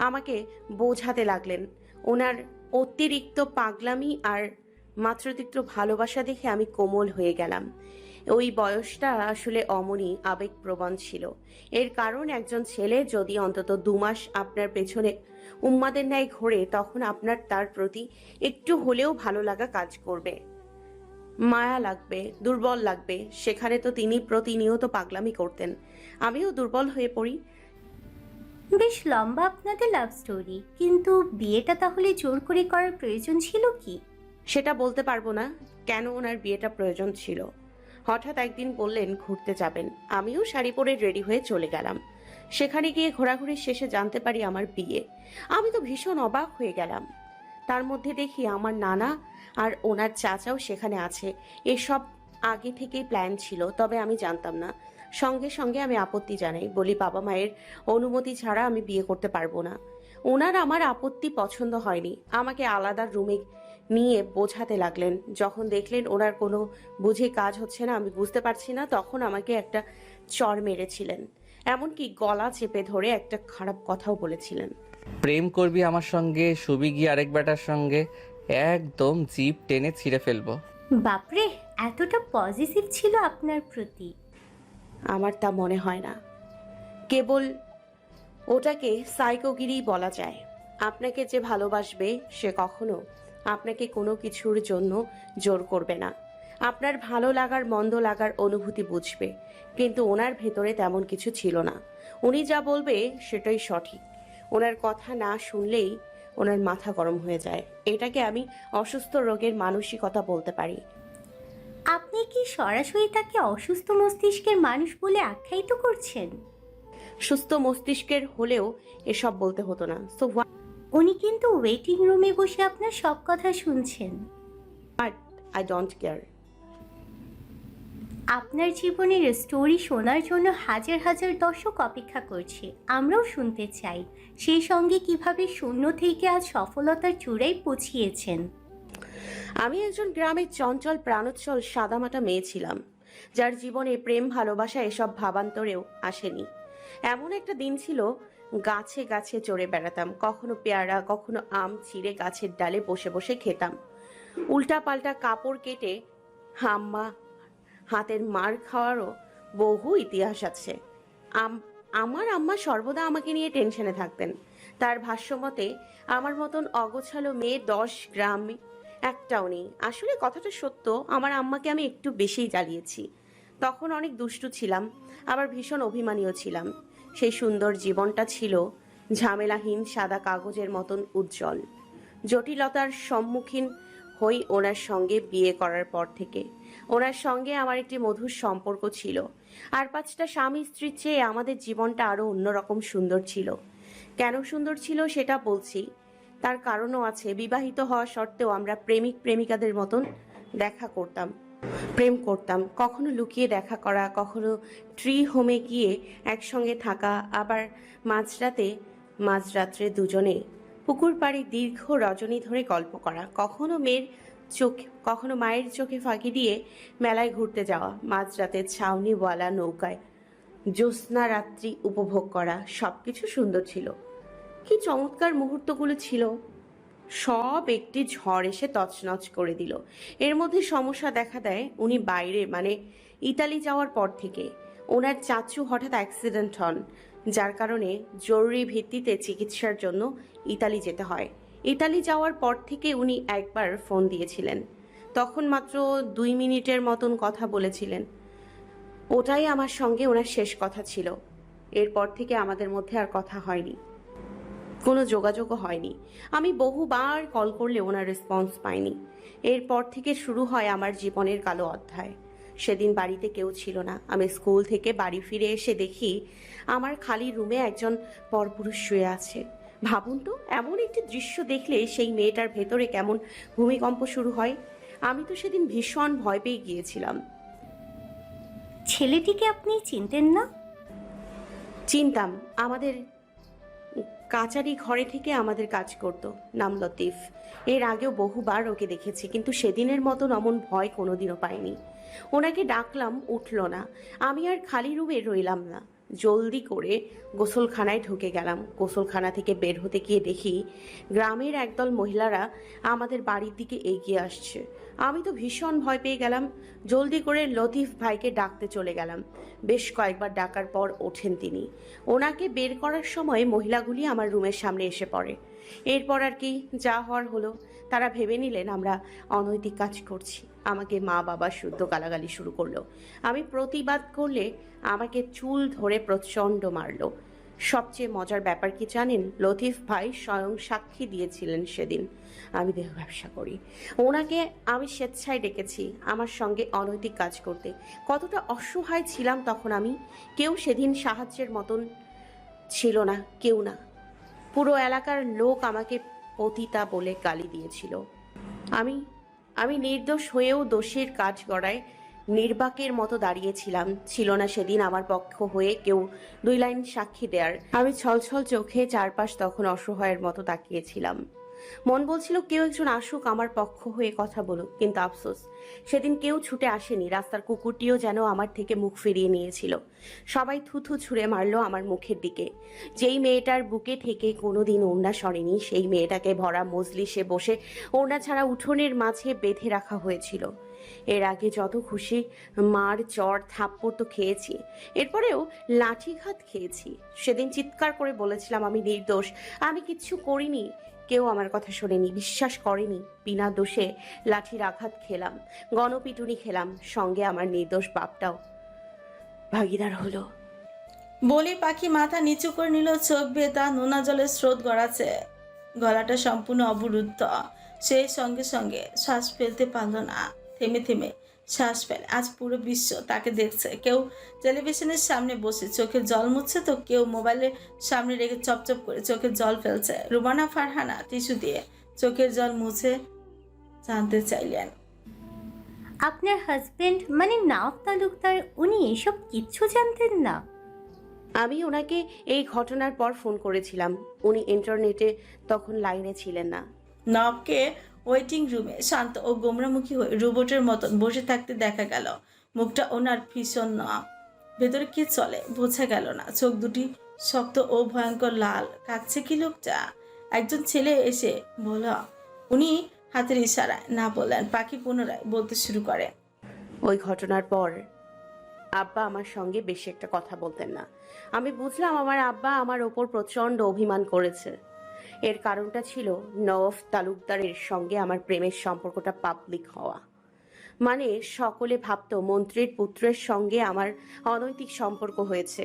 S5: আমাকে বোঝাতে লাগলেন। ওনার অতিরিক্ত পাগলামি আর মাত্রাতিরিক্ত ভালোবাসা দেখে আমি কোমল হয়ে গেলাম। ওই বয়সটা আসলে অমনি আবেগপ্রবণ ছিল। এর কারণ একজন ছেলে যদি অন্তত 2 মাস আপনার পেছনে উম্মাদের ন্যায় ঘোরে, তখন আপনার তার প্রতি একটু হলেও ভালো লাগা কাজ করবে, মায়া লাগবে, দুর্বল লাগবে। সেখানে তো তিনি প্রতিনিয়ত পাগলামি করতেন। আমিও দুর্বল হয়ে পড়ি।
S14: বেশ লম্বা আপনাদের লাভ স্টোরি, কিন্তু বিয়েটা তাহলে জোর করে করার প্রয়োজন ছিল কি?
S5: সেটা বলতে পারবো না কেন ওনার বিয়েটা প্রয়োজন ছিল। হঠাৎ একদিন বললেন ঘুরতে যাবেন। আমিও শাড়ি পরে রেডি হয়ে চলে গেলাম। সেখানে গিয়ে ঘোরাঘুরি শেষে জানতে পারি আমার বিয়ে। আমি তো ভীষণ অবাক হয়ে গেলাম। তার মধ্যে দেখি আমার নানা আর ওনার চাচাও সেখানে আছে। এসব আগে থেকেই প্ল্যান ছিল, তবে আমি জানতাম না। সঙ্গে সঙ্গে আমি আপত্তি জানাই, বলি বাবা মায়ের অনুমতি ছাড়া আমি বিয়ে করতে পারবো না। ওনার আমার আপত্তি পছন্দ হয়নি, আমাকে আলাদা রুমে নিয়ে বোঝাতে লাগলেন। যখন দেখলেন ওনার কোনো বুঝে কাজ হচ্ছে না, আমি বুঝতে পারছি না, তখন আমাকে একটা চড় মেরেছিলেন। এমনকি গলা চেপে ধরে একটা খারাপ কথাও বলেছিলেন।
S3: প্রেম করবি আমার সঙ্গে, শুবি গিয়ে আরেক বেটার সঙ্গে, একদম জিপ টেনে ছিঁড়ে ফেলবো।
S14: বাপরে, এতটা পজিটিভ ছিল আপনার প্রতি?
S5: আমার তা মনে হয় না, কেবল ওটাকে সাইকোগিরি বলা যায়। আপনাকে যে ভালোবাসবে সে কখনো আপনাকে কোনো কিছুর জন্য জোর করবে না। আপনার ভালো লাগার মন্দ লাগার অনুভূতি বুঝবে, কিন্তু ওনার ভেতরে তেমন কিছু ছিল না। উনি যা বলবে সেটাই সঠিক। ওনার কথা না শুনলেই ওনার মাথা গরম হয়ে যায়। এটাকে আমি অসুস্থ রোগের মানসিকতা বলতে পারি।
S14: আপনি কি সরাসরি তাকে অসুস্থ মস্তিষ্কের মানুষ বলে আখ্যায়িত করছেন?
S5: সুস্থ মস্তিষ্কের হলেও এসব বলতে হতো না। সো
S14: উনি কিন্তু ওয়েটিং রুমে বসে আপনার সব কথা শুনছেন।
S5: But I don't care.
S14: আপনার জীবনের স্টোরি শোনার জন্য হাজার হাজার দর্শক অপেক্ষা করছে। আমরাও শুনতে চাই, সেই সঙ্গে কিভাবে শূন্য থেকে আজ সফলতার চূড়ায় পৌঁছিয়েছেন।
S5: আমি একজন গ্রামের চঞ্চল প্রাণোচ্ছল সাদামাটা মেয়ে ছিলাম, যার জীবনে প্রেম ভালোবাসা এসব ভাবান্তরেও আসেনি। এমন একটা দিন ছিল, গাছে গাছে চড়ে বেড়াতাম। কখনো পেয়ারা, কখনো আম ছিঁড়ে গাছের ডালে বসে বসে খেতাম। উল্টা পাল্টা কাপড় কেটে আম্মা হাতের মার খাওয়ারও বহু ইতিহাস আছে। আমার আম্মা সর্বদা আমাকে নিয়ে টেনশনে থাকতেন। তার ভাষ্যমতে আমার মতন অগোছালো মেয়ে 10 গ্রামে একটাও নেই। আসলে কথাটা সত্য, আমার আম্মাকে আমি একটু বেশিই জ্বালিয়েছি। তখন অনেক দুষ্টু ছিলাম, আবার ভীষণ অভিমানীও ছিলাম। সেই সুন্দর জীবনটা ছিল ঝামেলাহীন সাদা কাগজের মতন উজ্জ্বল। জটিলতার সম্মুখীন হই ওনার সঙ্গে বিয়ে করার পর থেকে। ওনার সঙ্গে আমার একটি মধুর সম্পর্ক ছিল। আর 5টা স্বামী স্ত্রীর চেয়ে আমাদের জীবনটা আরও অন্যরকম সুন্দর ছিল। কেন সুন্দর ছিল সেটা বলছি, তার কারণও আছে। বিবাহিত হওয়া সত্ত্বেও আমরা প্রেমিক প্রেমিকাদের মতন দেখা করতাম, প্রেম করতাম। কখনো লুকিয়ে দেখা করা, কখনো ট্রি হোমে গিয়ে একসঙ্গে থাকা, আবার মাঝরাত্রে দুজনে পুকুর পাড়ে দীর্ঘ রজনী ধরে গল্প করা। কখনো মায়ের চোখে ফাঁকি দিয়ে মেলায় ঘুরতে যাওয়া, মাঝরাতে ছাউনিওয়ালা নৌকায় জ্যোৎস্না রাত্রি উপভোগ করা। সবকিছু সুন্দর ছিল। কি চমৎকার মুহূর্তগুলো ছিল, সব একটি ঝড় এসে তছনছ করে দিল। এর মধ্যে সমস্যা দেখা দেয় উনি বাইরে, মানে ইতালি যাওয়ার পর থেকে। ওনার চাচু হঠাৎ অ্যাক্সিডেন্ট হন, যার কারণে জরুরি ভিত্তিতে চিকিৎসার জন্য ইতালি যেতে হয়। ইতালি যাওয়ার পর থেকে উনি একবার ফোন দিয়েছিলেন, তখন মাত্র 2 মিনিটের মতন কথা বলেছিলেন। ওটাই আমার সঙ্গে ওনার শেষ কথা ছিল। এরপর থেকে আমাদের মধ্যে আর কথা হয়নি। কোনো যোগাযোগও হয়নি। আমি বহুবার কল করলে ওনার রেসপন্স পাইনি। এরপর থেকে শুরু হয় আমার জীবনের কালো অধ্যায়। সেদিন বাড়িতে কেউ ছিল না। আমি স্কুল থেকে বাড়ি ফিরে এসে দেখি আমার খালি রুমে একজন পরপুরুষ শুয়ে আছে। ভাবুন তো, এমন একটি দৃশ্য দেখলে সেই মেয়েটার ভেতরে কেমন ভূমিকম্প শুরু হয়। আমি তো সেদিন ভীষণ ভয় পেয়ে গিয়েছিলাম।
S14: ছেলেটিকে আপনি চিনতেন না?
S5: চিনতাম, আমাদের কাচারি ঘরে থেকে আমাদের কাজ করত, নাম লতিফ। এর আগেও বহুবার ওকে দেখেছি, কিন্তু সেদিনের মতন অমন ভয় কোনোদিনও পাইনি। ওনাকে ডাকলাম, উঠল না। আমি আর খালি রুমে রইলাম না, জলদি করে গোসলখানায় ঢুকে গেলাম। গোসলখানা থেকে বের হতে গিয়ে দেখি গ্রামের একদল মহিলারা আমাদের বাড়ির দিকে এগিয়ে আসছে। আমি তো ভীষণ ভয় পেয়ে গেলাম। জলদি করে লতিফ ভাইকে ডাকতে চলে গেলাম। বেশ কয়েকবার ডাকার পর ওঠেন তিনি। ওনাকে বের করার সময় মহিলাগুলি আমার রুমের সামনে এসে পড়ে। এরপর আর কি, যা হওয়ার হলো। তারা ভেবে নিলেন আমরা অনৈতিক কাজ করছি। আমাকে মা বাবা শুদ্ধ গালাগালি শুরু করলো। আমি প্রতিবাদ করলে আমাকে চুল ধরে প্রচণ্ড মারলো। সবচেয়ে মজার ব্যাপার কি জানেন? লতিফ ভাই স্বয়ং সাক্ষী দিয়েছিলেন সেদিন আমি দেহ ব্যবসা করি। ওনাকে আমি স্বেচ্ছায় ডেকেছি আমার সঙ্গে অনৈতিক কাজ করতে। কতটা অসহায় ছিলাম তখন আমি। কেউ সেদিন সাহায্যের মতন ছিল না, কেউ না। পুরো এলাকার লোক আমাকে পতিতা বলে গালি দিয়েছিল। আমি নির্দোষ হয়েও দোষীর কাজ গড়ায় নির্বাকের মতো দাঁড়িয়েছিলাম। ছিল না সেদিন আমার পক্ষ হয়ে কেউ 2 লাইন সাক্ষী দেয়ার। আমি ছলছল চোখে চারপাশ তখন অসহায়ের মতো তাকিয়েছিলাম। মন বলছিল কেউ একজন আসুক, আমার পক্ষ হয়ে কথা বলুক, কিন্তু আফসোস সেদিন কেউ ছুটে আসেনি। রাস্তার কুকুরটিও যেন আমার থেকে মুখ ফিরিয়ে নিয়েছিল। সবাই থুথু ছুঁড়ে মারলো আমার মুখের দিকে। যেই মেয়েটার বুকে থেকে কোনোদিন ওড়না সরেনি, সেই মেয়েটাকে ভরা মজলিসে বসে ওড়না ছাড়া উঠোনের মাঝে বেঁধে রাখা হয়েছিল। এর আগে যত খুশি মার চর থাপ্পড় তো খেয়েছি, এরপরেও লাঠিঘাত খেয়েছি। সেদিন চিৎকার করে বলেছিলাম আমি নির্দোষ, আমি কিচ্ছু করিনি। কেউ আমার কথা শোনেনি, বিশ্বাস করেনি। বিনা দোষে লাঠির আঘাত খেলাম, গণপিটুনি খেলাম, সঙ্গে আমার নির্দোষ বাপটাও ভাগিদার হলো।
S1: বলি পাখি মাথা নিচু করে নিল, চোখ বেয়ে তা নোনা জলের স্রোত গড়াচ্ছে। গলাটা সম্পূর্ণ অবরুদ্ধ। সেই সঙ্গে সঙ্গে শ্বাস ফেলতে পারল না। থেমে থেমে শ্বাস ফেলে। আজ পুরো বিশ্ব তাকে দেখছে। কেউ টেলিভিশনের সামনে বসে চোখের জল মুছছে, তো কেউ মোবাইলের সামনে রেখে চপচপ করে চোখের জল ফেলছে। রুমানা ফারহানা টিস্যু দিয়ে চোখের জল মুছে জানতে চাইলেন,
S14: আপনার হাজবেন্ড মানে নওয়াব তালুকদার, উনি এসব কিচ্ছু জানতেন না?
S5: আমি ওনাকে এই ঘটনার পর ফোন করেছিলাম। উনি ইন্টারনেটে তখন লাইনে ছিলেন না।
S1: নবকে ওয়েটিং রুমে শান্ত ও গোমরামুখী হয়ে রোবটের মতন বসে থাকতে দেখা গেল। মুখটা ওনার ভীষণ নম, ভেতরে কি চলে বোঝা গেল না। চোখ দুটি শক্ত ও ভয়ঙ্কর লাল। কাঁদছে কি লোকটা? একজন ছেলে এসে বলল। উনি হাতের ইশারায় না বললেন। পাখি পুনরায় বলতে শুরু করে,
S5: ওই ঘটনার পর আব্বা আমার সঙ্গে বেশি একটা কথা বলতেন না। আমি বুঝলাম আমার আব্বা আমার ওপর প্রচণ্ড অভিমান করেছে। এর কারণটা ছিল নওয়াব তালুকদারের সঙ্গে আমার প্রেমের সম্পর্কটা পাবলিক হওয়া। মানে সকলে ভাবত মন্ত্রীর পুত্রের সঙ্গে আমার অনৈতিক সম্পর্ক হয়েছে।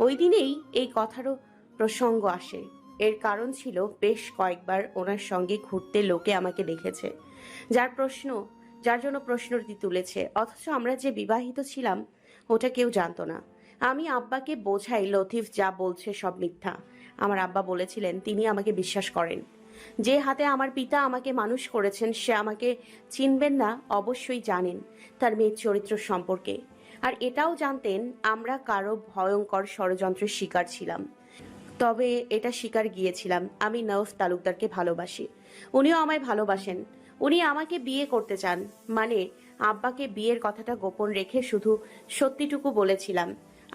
S5: ওই দিনেই এই কথারও প্রসঙ্গ আসে। এর কারণ ছিল বেশ কয়েকবার ওনার সঙ্গে ঘুরতে লোকে আমাকে দেখেছে, যার জন্য প্রশ্নটি তুলেছে। অথচ আমরা যে বিবাহিত ছিলাম ওটা কেউ জানতো না। আমি আব্বাকে বোঝাই লতিফ যা বলছে সব মিথ্যা। আমার আব্বা বলেছিলেন তিনি আমাকে বিশ্বাস করেন। যে হাতে আমার পিতা আমাকে মানুষ করেছেন সে আমাকে চিনবেন না, অবশ্যই জানেন তার মেয়ের চরিত্র সম্পর্কে। আর এটাও জানতেন আমরা কারো ভয়ঙ্কর ষড়যন্ত্রের শিকার ছিলাম। তবে এটা স্বীকার গিয়েছিলাম, আমি নওয়াব তালুকদারকে ভালোবাসি, উনিও আমায় ভালোবাসেন। উনি আমাকে বিয়ে করতে চান। মানে আব্বাকে বিয়ের কথাটা গোপন রেখে শুধু সত্যিটুকু বলেছিলাম।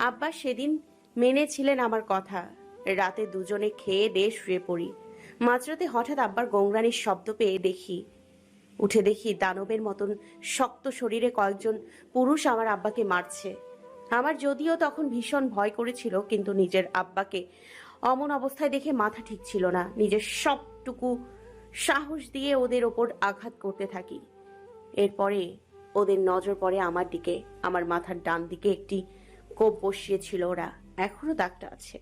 S5: আব্বা সেদিন মেনেছিলেন আমার কথা। রাতে দুজনে খেয়ে দিয়ে শুয়ে পড়ি। মাঝরাতে হঠাৎ আব্বার গোংরানির শব্দ পেয়ে উঠে দেখি দানবের মতন শক্ত শরীরে কয়েকজন পুরুষ আমার আব্বাকে মারছে। আমার যদিও তখন ভীষণ ভয় করেছিল, কিন্তু নিজের আব্বাকে অমন অবস্থায় দেখে মাথা ঠিক ছিল না। নিজের সবটুকু সাহস দিয়ে ওদের ওপর আঘাত করতে থাকি। এরপরে ওদের নজর পড়ে আমার দিকে। আমার মাথার ডান দিকে একটি কোপ বসিয়েছিল ওরা, এখনো দাগটা আছে।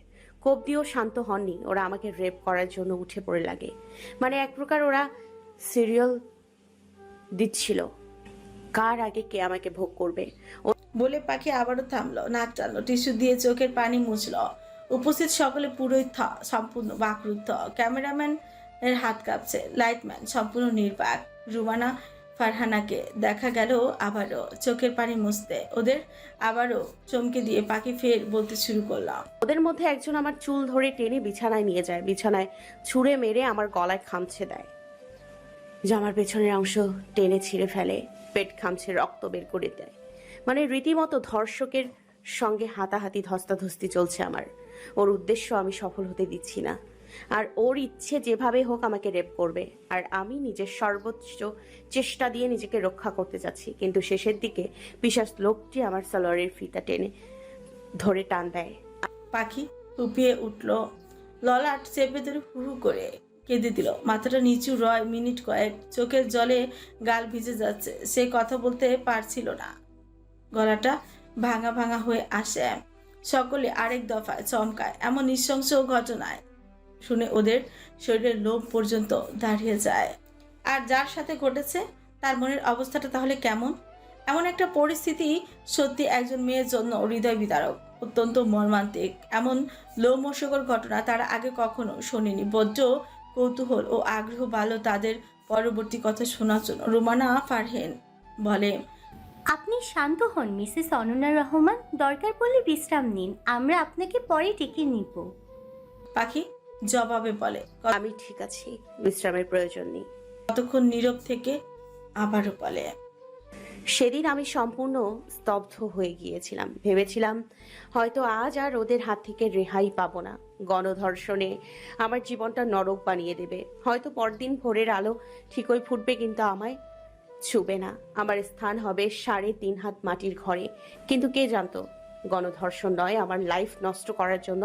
S5: কোপ দিয়েও শান্ত হননি। ওরা আমাকে রেপ করার জন্য উঠে পড়ে লাগে। মানে এক প্রকার ওরা সিরিয়াল দিচ্ছিল, কার আগে কে আমাকে ভোগ করবে।
S1: বলে পাখি আবারও থামলো, নাক টানলো, টিস্যু দিয়ে চোখের পানি মুছলো। উপস্থিত সকলে পুরোই সম্পূর্ণ বাকরুদ্ধ। ক্যামেরাম্যান এর হাত কাঁপছে, লাইটম্যান সম্পূর্ণ নির্বাক। রুমানা ফারহানাকে দেখা গেল আবারও চোখের পানি মুছতে। ওদের আবারও চমকে দিয়ে পাখি ফের বলতে শুরু করলাম।
S5: ওদের মধ্যে একজন আমার চুল ধরে টেনে বিছানায় নিয়ে যায়, বিছানায় ছুঁড়ে মেরে আমার গলায় খামছে দেয়, জামার পেছনের অংশ টেনে ছিঁড়ে ফেলে, পেট খামছে, রক্ত বের করে দেয়। মানে রীতিমতো ধর্ষকের সঙ্গে হাতাহাতি ধস্তাধস্তি চলছে আমার। ওর উদ্দেশ্য আমি সফল হতে দিচ্ছি না, আর ওর ইচ্ছে যেভাবে হোক আমাকে রেপ করবে, আর আমি নিজের সর্বোচ্চ চেষ্টা দিয়ে নিজেকে রক্ষা করতে যাচ্ছি। কিন্তু শেষের দিকে পিশাচ লোকটি আমার সালোয়ারের ফিতা টেনে ধরে টান দেয়।
S1: পাখি ফুপিয়ে উঠল, ললাট চেপে ধরে হু হু করে কেঁদে দিল। মাথাটা নিচু রয় মিনিট কয়েক, চোখের জলে গাল ভিজে যাচ্ছে। সে কথা বলতে পারছিল না, গলাটা ভাঙা ভাঙা হয়ে আসে। সকলে আরেক দফায় চমকায়। এমন নৃশংস ঘটনায় শুনে ওদের শরীরের লোম পর্যন্ত দাঁড়িয়ে যায়। আর যার সাথে ঘটেছে তার মনের অবস্থাটা তাহলে কেমন? এমন একটা পরিস্থিতি সত্যি একজন মেয়ের জন্য হৃদয় বিদারক, অত্যন্ত মর্মান্তিক। এমন লোমহর্ষকর ঘটনা তারা আগে কখনো শোনেনি। বড্ড কৌতূহল ও আগ্রহ বাড়ল তাদের পরবর্তী কথা শোনার জন্য। রুমানা ফারহান বলে,
S14: আপনি শান্ত হন মিসেস অনন্যা রহমান, দরকার পড়লে বিশ্রাম নিন, আমরা আপনাকে পরে ডেকে নিব।
S1: পাখি জবাবে বলে,
S5: আমি ঠিক আছি, বিশ্রামের প্রয়োজন নেই।
S1: কতক্ষণ নীরব থেকে আবারও বলে,
S5: সেদিন আমি সম্পূর্ণ স্তব্ধ হয়ে গিয়েছিলাম। ভেবেছিলাম হয়তো আজ আর ওদের হাত থেকে রেহাই পাবো না। গণধর্ষণে আমার জীবনটা নরক বানিয়ে দেবে। হয়তো পরদিন ভোরের আলো ঠিকই ফুটবে, কিন্তু আমায় ছুবে না। আমার স্থান হবে 3.5 হাত মাটির ঘরে। কিন্তু কে জানতো গণধর্ষণ নয়, আমার লাইফ নষ্ট করার জন্য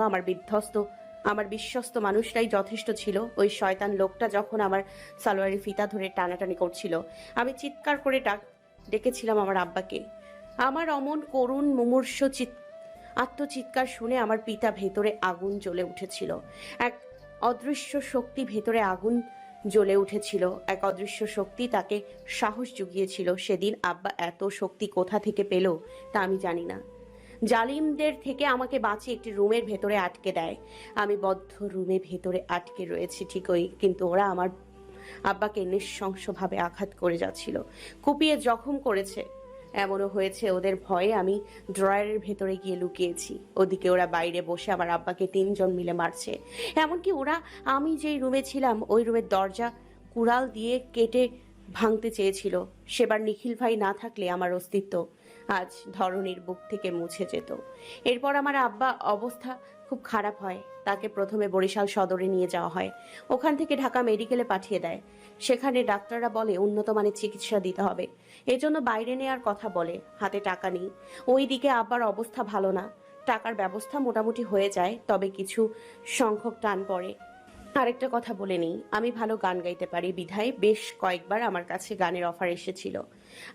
S5: আমার বিশ্বস্ত মানুষরাই যথেষ্ট ছিল। ওই শয়তান লোকটা যখন আমার সালোয়ারের ফিতা ধরে টানাটানি করছিল, আমি চিৎকার করে ডেকেছিলাম আমার আব্বাকে। আমার অমন করুণ মুমূর্ষ আত্মচিৎকার শুনে আমার পিতা ভেতরে আগুন জ্বলে উঠেছিল। এক অদৃশ্য শক্তি ভেতরে আগুন জ্বলে উঠেছিল, এক অদৃশ্য শক্তি তাকে সাহস জুগিয়েছিল। সেদিন আব্বা এত শক্তি কোথা থেকে পেল তা আমি জানি না। জালিমদের থেকে আমাকে বাঁচিয়ে একটি রুমের ভেতরে আটকে দেয়। আমি বদ্ধ রুমে ভেতরে আটকে রয়েছি ঠিকই, কিন্তু ওরা আমার আব্বাকে নৃশংসভাবে আঘাত করে যাচ্ছিল, কুপিয়ে জখম করেছে। এমনও হয়েছে ওদের ভয়ে আমি ড্রয়ারের ভেতরে গিয়ে লুকিয়েছি। ওদিকে ওরা বাইরে বসে আমার আব্বাকে 3 জন মিলে মারছে। এমনকি ওরা আমি যেই রুমে ছিলাম ওই রুমের দরজা কুড়াল দিয়ে কেটে ভাঙতে চেয়েছিল। সেবার নিখিল ভাই না থাকলে আমার অস্তিত্ব আজ ধরনীর বুক থেকে মুছে যেত। এরপর আমার আব্বা অবস্থা খুব খারাপ হয়। তাকে প্রথমে বরিশাল সদরে নিয়ে যাওয়া হয়, ওখান থেকে ঢাকা মেডিকেলে পাঠিয়ে দেয়। সেখানে ডাক্তাররা বলে উন্নত মানের চিকিৎসা দিতে হবে, এজন্য বাইরে নেওয়ার কথা বলে। হাতে টাকা নেই। ওই দিকে আব্বার অবস্থা ভালো না, টাকার ব্যবস্থা মোটামুটি হয়ে যায়, তবে কিছু সংখ্যক টান পড়ে। আরেকটা কথা বলে নিই, আমি ভালো গান গাইতে পারি বিধায় বেশ কয়েকবার আমার কাছে গানের অফার এসেছিল।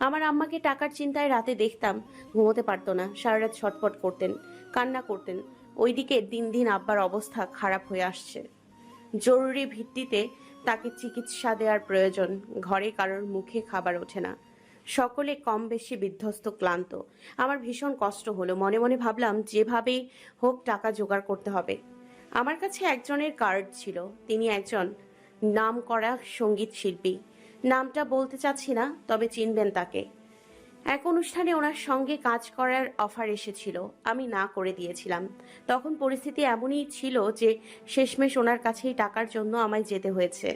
S5: আমার আম্মাকে টাকার চিন্তায় রাতে দেখতাম ঘুমোতে পারতো না, সারা রাত ছটফট করতেন, কান্না করতেন। ওইদিকে দিন দিন আব্বার অবস্থা খারাপ হয়ে আসছে। জরুরি ভিত্তিতে তাকে চিকিৎসা দেওয়ার প্রয়োজন। ঘরে কারোর মুখে খাবার ওঠে না, সকলে কম বেশি বিধ্বস্ত, ক্লান্ত। আমার ভীষণ কষ্ট হলো। মনে মনে ভাবলাম যেভাবেই হোক টাকা জোগাড় করতে হবে। আমার কাছে একজনের কার্ড ছিল, তিনি একজন নামকরা সঙ্গীত শিল্পী। নামটা বলতে চাচ্ছি না, তবে চিনবেন তাকে। এক অনুষ্ঠানে ওনার সঙ্গে কাজ করার অফার এসেছিল, আমি না করে দিয়েছিলাম। তখন পরিস্থিতি এমনই ছিল যে শেষমেশ ওনার কাছেই টাকার জন্য আমায় যেতে হয়েছে,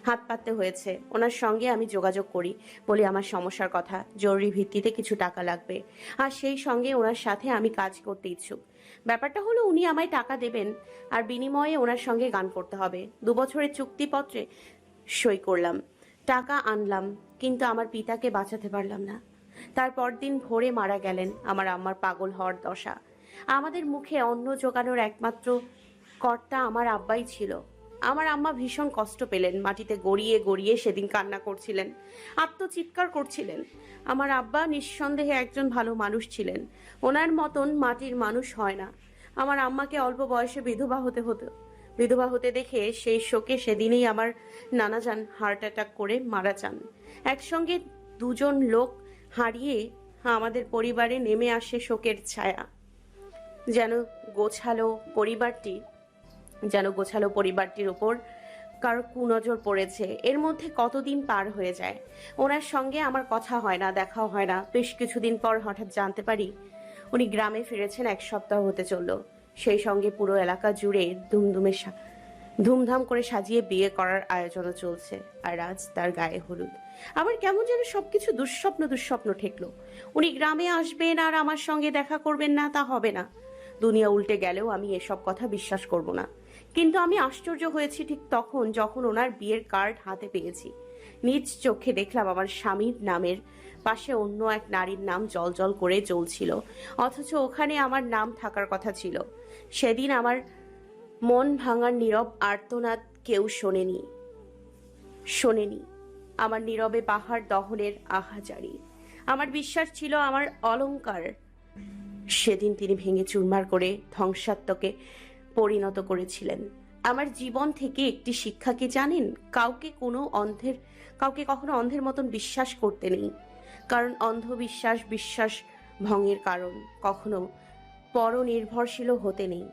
S5: হাত পাততে হয়েছে। ওনার সঙ্গে আমি যোগাযোগ করি, বলি আমার সমস্যার কথা, জরুরি ভিত্তিতে কিছু টাকা লাগবে, আর সেই সঙ্গে ওনার সাথে আমি কাজ করতে ইচ্ছুক। ব্যাপারটা হলো উনি আমায় টাকা দেবেন, আর বিনিময়ে ওনার সঙ্গে গান করতে হবে। 2 বছরের চুক্তিপত্রে সই করলাম, টাকা আনলাম, কিন্তু আমার পিতাকে বাঁচাতে পারলাম না। তারপর দিন ভোরে মারা গেলেন। আমার আম্মার পাগল হওয়ার দশা। আমাদের মুখে অন্ন জোগানোর একমাত্র কর্তা আমার আব্বাই ছিল। আমার আম্মা ভীষণ কষ্ট পেলেন, মাটিতে গড়িয়ে গড়িয়ে সেদিন কান্না করছিলেন, আত্মচিৎকার করছিলেন। আমার আব্বা নিঃসন্দেহে একজন ভালো মানুষ ছিলেন, ওনার মতন মাটির মানুষ হয় না। আমার আম্মাকে অল্প বয়সে বিধবা হতে দেখে সেই শোকে সেদিনেই আমার নানাজান হার্ট অ্যাটাক করে মারা যান। একসঙ্গে দুজন লোক হারিয়ে আমাদের পরিবারে নেমে আসে শোকের ছায়া। যেন গোছালো পরিবারটির উপর কারো কুনজর পড়েছে। এর মধ্যে কতদিন পার হয়ে যায়, ওনার সঙ্গে আমার কথা হয় না, দেখাও হয় না। বেশ কিছুদিন পর হঠাৎ জানতে পারি উনি গ্রামে ফিরেছেন। 1 সপ্তাহ হতে চলল। সেই সঙ্গে পুরো এলাকা জুড়ে ধুমধাম করে সাজিয়ে বিয়ে করার আয়োজনও চলছে। আর আজ তার গায়ে হলুদ। আমার কেমন যেন সবকিছু দুঃস্বপ্ন ঠেকলো। উনি গ্রামে আসবেন আর আমার সঙ্গে দেখা করবেন না, তা হবে না। দুনিয়া উল্টে গেলেও আমি এসব কথা বিশ্বাস করব না। কিন্তু আমি আশ্চর্য হয়েছি ঠিক তখন যখন ওনার বিয়ের কার্ড হাতে পেয়েছি। নিজ চোখে দেখলাম আমার স্বামীর নামের পাশে অন্য এক নারীর নাম জলজল করে জ্বলছিল, অথচ ওখানে আমার নাম থাকার কথা ছিল। সেদিন আমার মন ভাঙার নীরব আর্তনাদ কেউ শোনেনি। আমার নীরবে পাহাড় দহনের আহাজারি। আমার বিশ্বাস ছিল আমার অলংকার। সেদিন তিনি ভেঙে চুরমার করে ধ্বংসাত্মকে পরিণত করেছিলেন। আমার জীবন থেকে একটি শিক্ষা কি জানেন? কাউকে কখনো অন্ধের মতন বিশ্বাস করতে নেই, কারণ অন্ধবিশ্বাস বিশ্বাস ভঙ্গের কারণ। কখনো পরনির্ভরশীল হতে নেই।